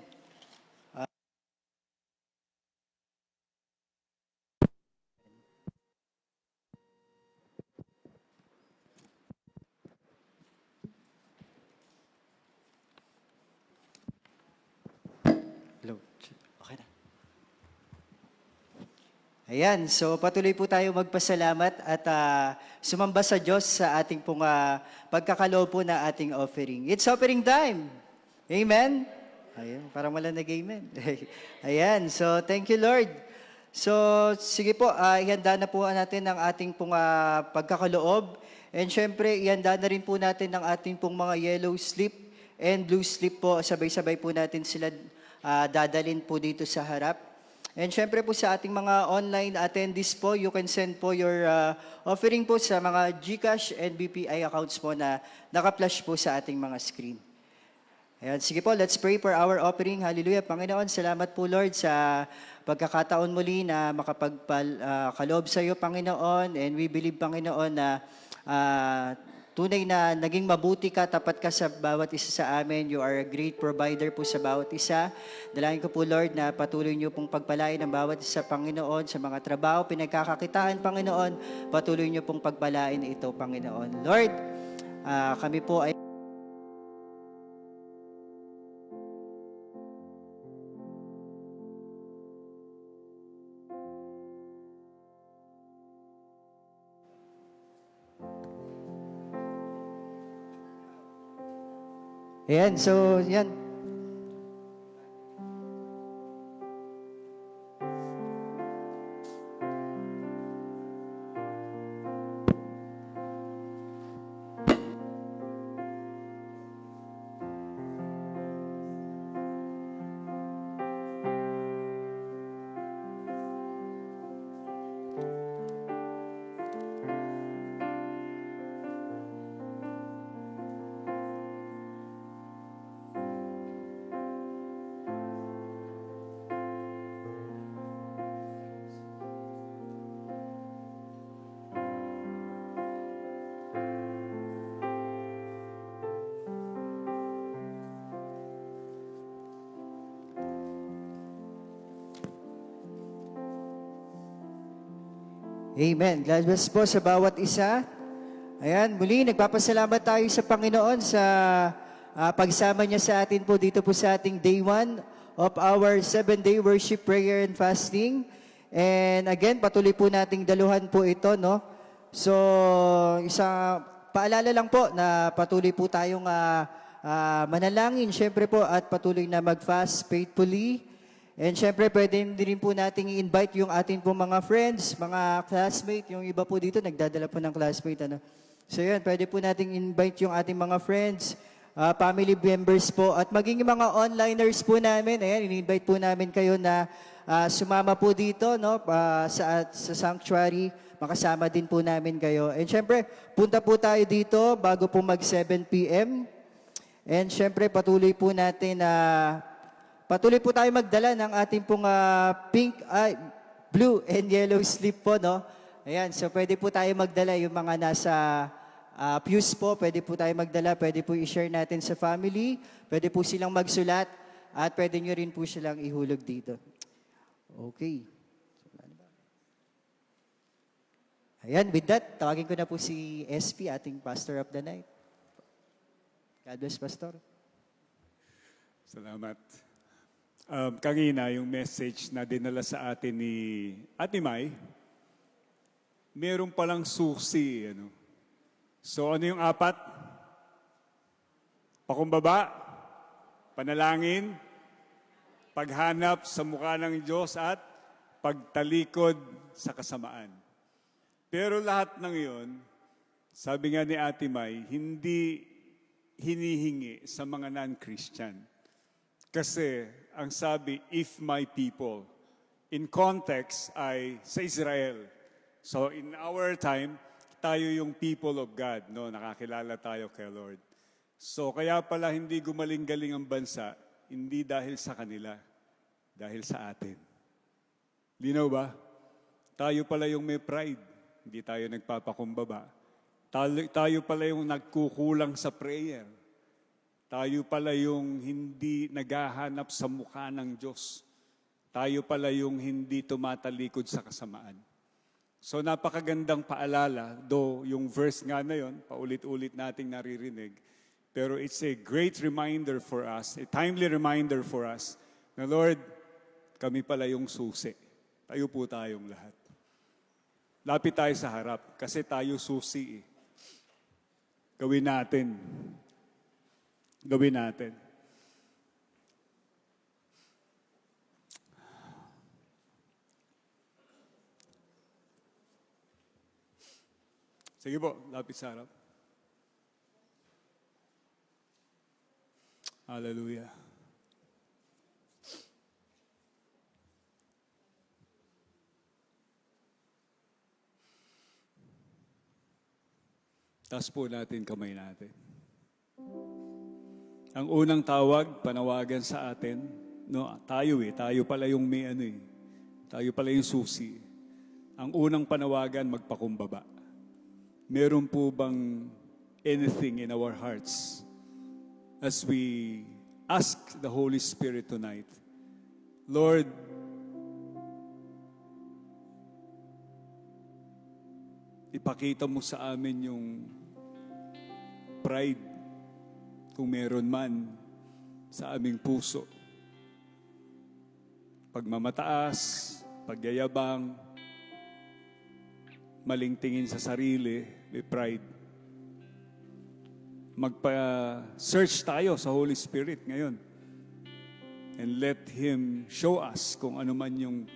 A: Hello. Okay na. Ayan, so patuloy po tayo magpasalamat at sumamba sa Diyos sa ating pong pagkakaloob po na ating offering. It's offering time. Amen? Ayan, parang wala nag-amen. Ayan, so thank you, Lord. So, sige po, ihanda na po natin ang ating pong pagkakaloob. And syempre, ihanda na rin po natin ang ating pong mga yellow slip and blue slip po. Sabay-sabay po natin sila dadalin po dito sa harap. And syempre po sa ating mga online attendees po, you can send po your offering po sa mga GCash and BPI accounts po na naka-flash po sa ating mga screen. Ayan, sige po, let's pray for our offering. Hallelujah. Panginoon, salamat po, Lord, sa pagkakataon muli na makapagkaloob sa iyo, Panginoon. And we believe, Panginoon, na tunay na naging mabuti ka, tapat ka sa bawat isa sa amin. You are a great provider po sa bawat isa. Dalangin ko po, Lord, na patuloy niyo pong pagpalain ng bawat isa, Panginoon, sa mga trabaho, pinagkakakitaan, Panginoon. Patuloy niyo pong pagpalain ito, Panginoon. Lord, kami po ay Ayan, so yan. Amen. God bless po sa bawat isa. Ayan, muli nagpapasalamat tayo sa Panginoon sa pagsama niya sa atin po dito po sa ating day 1 of our 7-day worship, prayer, and fasting. And again, patuloy po nating daluhan po ito, no? So, paalala lang po na patuloy po tayong manalangin, syempre po, at patuloy na mag-fast faithfully. And syempre, pwede din po nating i-invite yung ating po mga friends, mga classmate. Yung iba po dito, nagdadala po ng classmate. Ano? So yun, pwede po nating invite yung ating mga friends family members po, at maging yung mga onliners po namin. Ayan, in-invite po namin kayo na sumama po dito, no, sa sanctuary. Makasama din po namin kayo. And syempre, punta po tayo dito bago po mag 7 p.m. And syempre, patuloy po tayo magdala ng ating pong blue and yellow slip po, no? Ayan, so pwede po tayo magdala yung mga nasa pews po, pwede po tayo magdala, pwede po i-share natin sa family, pwede po silang magsulat, at pwede nyo rin po silang ihulog dito. Okay. Ayan, with that, tawagin ko na po si SP, ating Pastor of the Night. God bless, Pastor.
B: Salamat. Kanina, yung message na dinala sa atin ni Ate May, meron palang susi. Ano? So ano yung 4? Pakumbaba, panalangin, paghanap sa mukha ng Diyos at pagtalikod sa kasamaan. Pero lahat ng iyon, sabi nga ni Ate May, hindi hinihingi sa mga non-Christian. Kasi ang sabi, if my people, in context ay sa Israel. So in our time, tayo yung people of God, no? Nakakilala tayo kay Lord. So kaya pala hindi gumaling-galing ang bansa, hindi dahil sa kanila, dahil sa atin. Linaw ba? Tayo pala yung may pride. Hindi tayo nagpapakumbaba. Tayo pala yung nagkukulang sa prayer. Tayo pala yung hindi naghahanap sa mukha ng Diyos. Tayo pala yung hindi tumatalikod sa kasamaan. So napakagandang paalala, though yung verse nga na yun, paulit-ulit nating naririnig, pero it's a great reminder for us, a timely reminder for us, na Lord, kami pala yung susi. Tayo po tayong lahat. Lapit tayo sa harap kasi tayo susi. Gawin natin. Gawin natin. Sige po, lapit sa harap. Hallelujah. Taas po natin kamay natin. Ang unang tawag, panawagan sa atin, no, tayo pala yung may tayo pala yung susi. Ang unang panawagan, magpakumbaba. Meron po bang anything in our hearts as we ask the Holy Spirit tonight, Lord, ipakita mo sa amin yung pride, kung meron man, sa aming puso. Pagmamataas, pagyayabang, maling tingin sa sarili, may pride. Magpa-search tayo sa Holy Spirit ngayon. And let Him show us kung ano man yung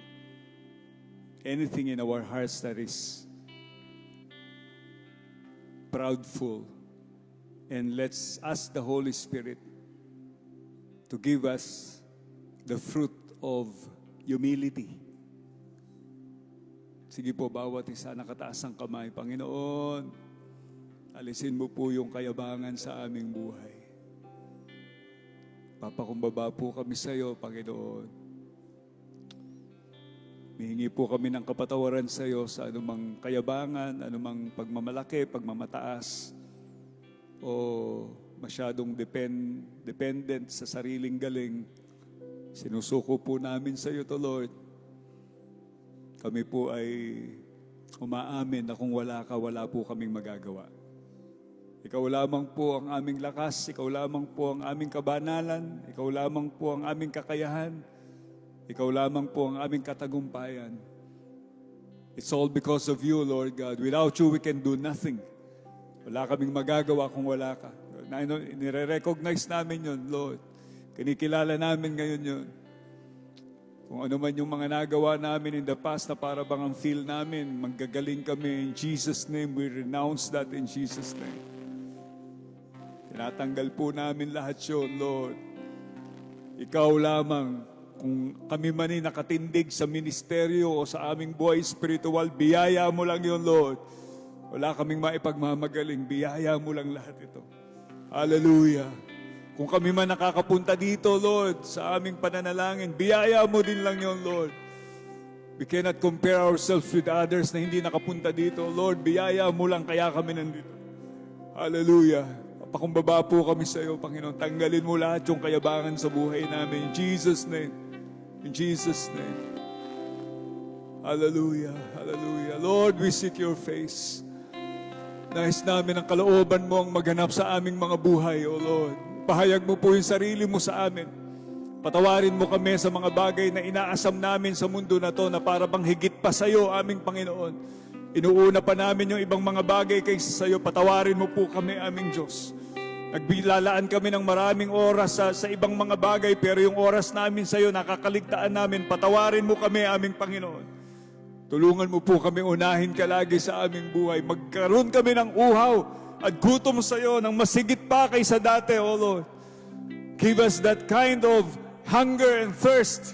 B: anything in our hearts that is proudful. And let's ask the Holy Spirit to give us the fruit of humility. Sige po, bawat isa nakataas ang kamay. Panginoon, alisin mo po yung kayabangan sa aming buhay. Papakumbaba po kami sa iyo, Panginoon. Mihingi po kami ng kapatawaran sa iyo sa anumang kayabangan, anumang pagmamalaki, pagmamataas, o masyadong dependent sa sariling galing. Sinusuko po namin sa iyo to, Lord. Kami po ay umaamin na kung wala ka, wala po kaming magagawa. Ikaw lamang po ang aming lakas, ikaw lamang po ang aming kabanalan, ikaw lamang po ang aming kakayahan, ikaw lamang po ang aming katagumpayan. It's all because of you, Lord God. Without you, we can do nothing. Wala kaming magagawa kung wala ka. Nire-recognize namin yun, Lord. Kinikilala namin ngayon yun. Kung ano man yung mga nagawa namin in the past na para bang ang feel namin, manggagaling kami in Jesus' name. We renounce that in Jesus' name. Tinatanggal po namin lahat yun, Lord. Ikaw lamang, kung kami man ay nakatindig sa ministeryo o sa aming buhay spiritual, biyaya mo lang yun, Lord. Wala kaming maipagmamagaling, biyaya mo lang lahat ito. Hallelujah. Kung kami man nakakapunta dito, Lord, sa aming pananalangin, biyaya mo din lang yun, Lord. We cannot compare ourselves with others na hindi nakapunta dito. Lord, biyaya mo lang kaya kami nandito. Hallelujah. Pakumbaba po kami sa iyo, Panginoon. Tanggalin mo lahat yung kayabangan sa buhay namin. In Jesus' name. In Jesus' name. Hallelujah. Hallelujah. Lord, we seek your face. Nais namin ang kalooban mo ang maghanap sa aming mga buhay, O Lord. Pahayag mo po yung sarili mo sa amin. Patawarin mo kami sa mga bagay na inaasam namin sa mundo na to na para bang higit pa sa iyo, aming Panginoon. Inuuna pa namin yung ibang mga bagay kaysa sa iyo. Patawarin mo po kami, aming Diyos. Nagbilalaan kami ng maraming oras sa ibang mga bagay, pero yung oras namin sa iyo, nakakaligtaan namin. Patawarin mo kami, aming Panginoon. Tulungan mo po kami, unahin ka lagi sa aming buhay. Magkaroon kami ng uhaw at gutom sa iyo ng masigit pa kaysa dati, O Lord. Give us that kind of hunger and thirst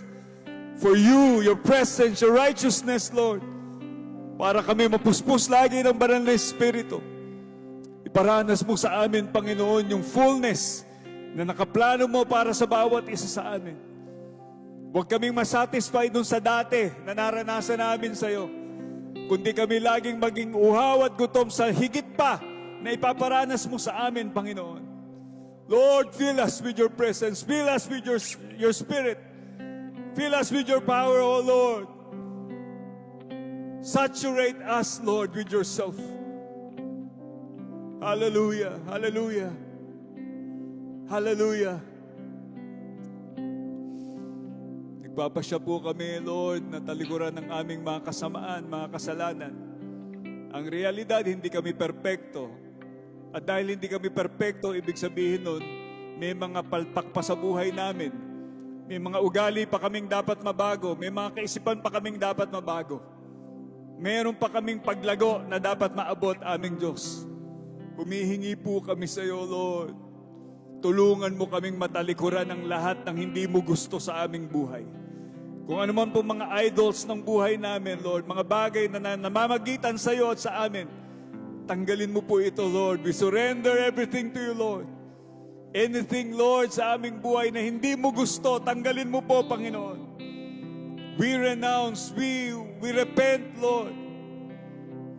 B: for you, your presence, your righteousness, Lord. Para kami mapuspos lagi ng banal na Espiritu. Iparanas mo sa amin, Panginoon, yung fullness na nakaplano mo para sa bawat isa sa amin. Huwag kaming masatisfied dun sa dati na naranasan namin sa iyo. Kundi kami laging maging uhaw at gutom sa higit pa na ipaparanas mo sa amin, Panginoon. Lord, fill us with your presence. Fill us with your Spirit. Fill us with your power, O Lord. Saturate us, Lord, with yourself. Hallelujah. Hallelujah. Hallelujah. Nagpapasya po kami, Lord, na talikuran ng aming mga kasamaan, mga kasalanan. Ang realidad, hindi kami perpekto. At dahil hindi kami perpekto, ibig sabihin nun, may mga palpak pa sa buhay namin. May mga ugali pa kaming dapat mabago. May mga kaisipan pa kaming dapat mabago. Meron pa kaming paglago na dapat maabot, aming Diyos. Humihingi po kami sa iyo, Lord. Tulungan mo kaming matalikuran ng lahat ng hindi mo gusto sa aming buhay. Kung ano man po mga idols ng buhay namin, Lord, mga bagay na namamagitan sa iyo at sa amin, tanggalin mo po ito, Lord. We surrender everything to you, Lord. Anything, Lord, sa aming buhay na hindi mo gusto, tanggalin mo po, Panginoon. We renounce, we repent, Lord.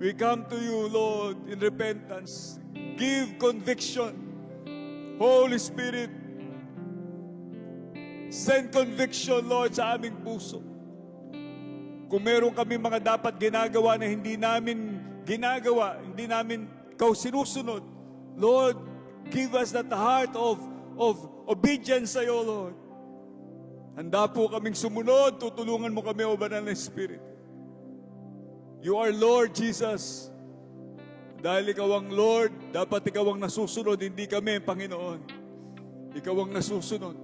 B: We come to you, Lord, in repentance. Give conviction. Holy Spirit, send conviction, Lord, sa aming puso. Kung meron kami mga dapat ginagawa na hindi namin ginagawa, hindi namin ikaw sinusunod, Lord, give us that heart of obedience sa iyo, Lord. Handa po kaming sumunod, tutulungan mo kami, O Banal na Spirit. You are Lord Jesus. Dahil ikaw ang Lord, dapat ikaw ang nasusunod, hindi kami, Panginoon. Ikaw ang nasusunod.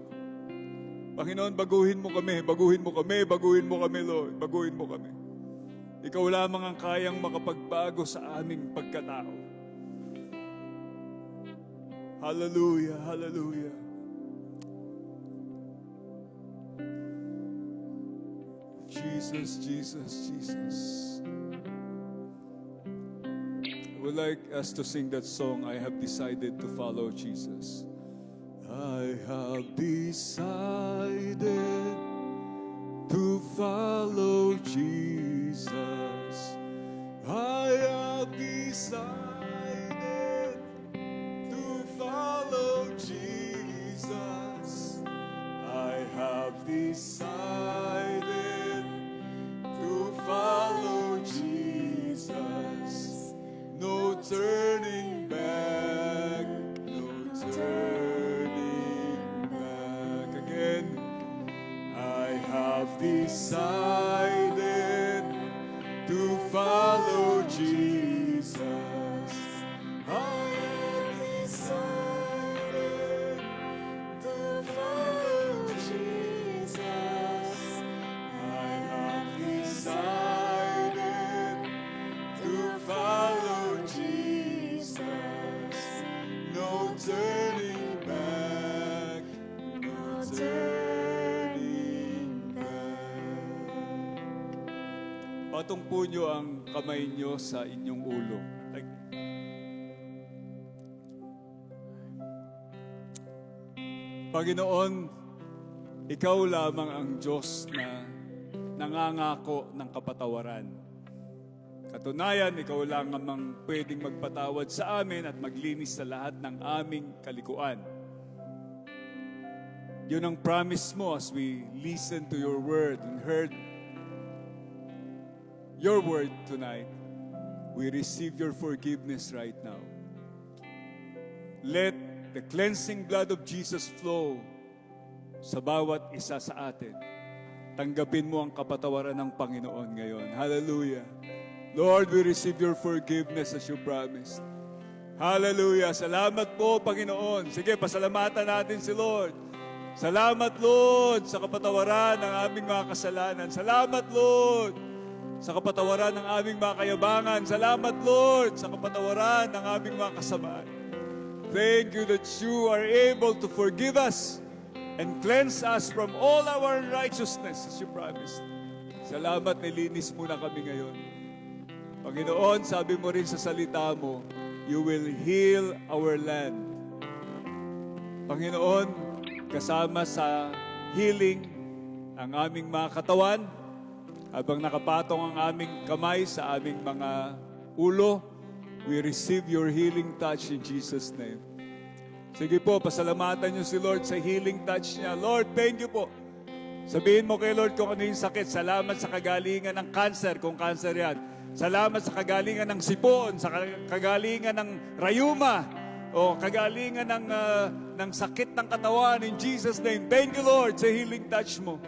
B: Panginoon, baguhin mo kami, baguhin mo kami, baguhin mo kami, Lord. Baguhin mo kami. Ikaw lamang ang kayang makapagbago sa aming pagkatao. Hallelujah, hallelujah. Jesus, Jesus, Jesus. I would like us to sing that song, I have decided to follow Jesus. I have decided to follow Jesus. I have decided to follow Jesus. I have decided to follow Jesus. No turning back, no turning back again. I have decided to follow Jesus. I have decided to follow Jesus. I have decided to follow Jesus. No turning Patong po nyo ang kamay nyo sa inyong ulo. Panginoon, ikaw lamang ang Diyos na nangangako ng kapatawaran. Katunayan, ikaw lang ang pwedeng magpatawad sa amin at maglinis sa lahat ng aming kalikuan. Yun ang promise mo as we listen to your word and heard your word tonight. We receive your forgiveness right now. Let the cleansing blood of Jesus flow sa bawat isa sa atin. Tanggapin mo ang kapatawaran ng Panginoon ngayon. Hallelujah. Lord, we receive your forgiveness as you promised. Hallelujah. Salamat po, Panginoon. Sige, pasalamatan natin si Lord. Salamat, Lord, sa kapatawaran ng aming mga kasalanan. Salamat, Lord, sa kapatawaran ng aming mga kayabangan. Salamat, Lord, sa kapatawaran ng aming mga kasamaan. Thank you that you are able to forgive us and cleanse us from all our unrighteousness as you promised. Salamat, nilinis mo na kami ngayon. Panginoon, sabi mo rin sa salita mo, you will heal our land. Panginoon, kasama sa healing ang aming mga katawan, habang nakapatong ang aming kamay sa aming mga ulo, we receive your healing touch in Jesus' name. Sige po, pasalamatan niyo si Lord sa healing touch niya. Lord, thank you po. Sabihin mo kay Lord kung ano yung sakit. Salamat sa kagalingan ng cancer, kung cancer yan. Salamat sa kagalingan ng sipon, sa kagalingan ng rayuma, o kagalingan ng sakit ng katawan in Jesus' name. Thank you, Lord, sa healing touch mo.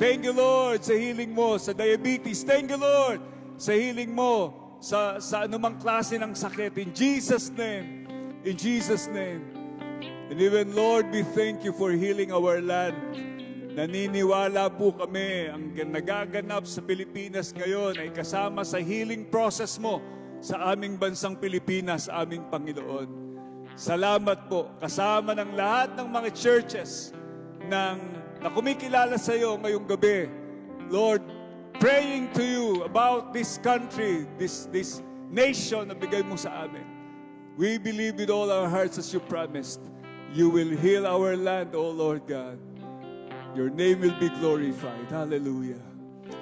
B: Thank you, Lord, sa healing mo sa diabetes. Thank you, Lord, sa healing mo sa anumang klase ng sakit. In Jesus' name. In Jesus' name. And even, Lord, we thank you for healing our land. Naniniwala po kami ang nagaganap sa Pilipinas ngayon ay kasama sa healing process mo sa aming bansang Pilipinas, aming Panginoon. Salamat po, kasama ng lahat ng mga churches na kumikilala sa iyo ngayong gabi. Lord, praying to you about this country, this nation na bigay mo sa amin. We believe with all our hearts as you promised. You will heal our land, O Lord God. Your name will be glorified. Hallelujah.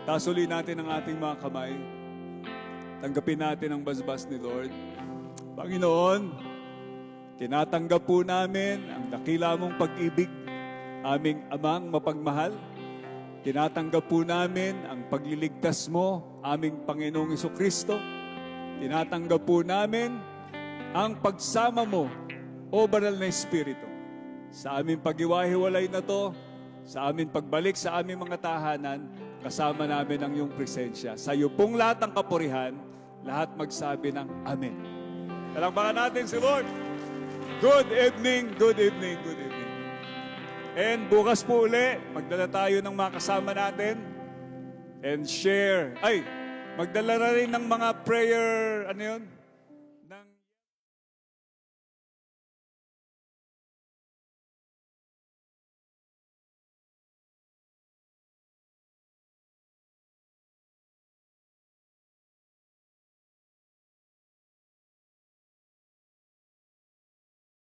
B: Tasuli natin ang ating mga kamay. Tanggapin natin ang basbas ni Lord. Panginoon, tinatanggap po namin ang dakila mong pag-ibig, aming amang mapagmahal. Tinatanggap po namin ang pagliligtas mo, aming Panginoong Jesucristo. Tinatanggap po namin ang pagsama mo, o Banal na Espiritu. Sa aming pag-iwahiwalay na to, sa aming pagbalik sa aming mga tahanan, kasama namin ang iyong presensya. Sa iyo pong lahat ng kapurihan, lahat magsabi ng Amen. Palakpakan natin si Lord. Good evening, good evening, good evening. And bukas po uli, magdala tayo ng mga kasama natin and share. Magdala na rin ng mga prayer, ano yun?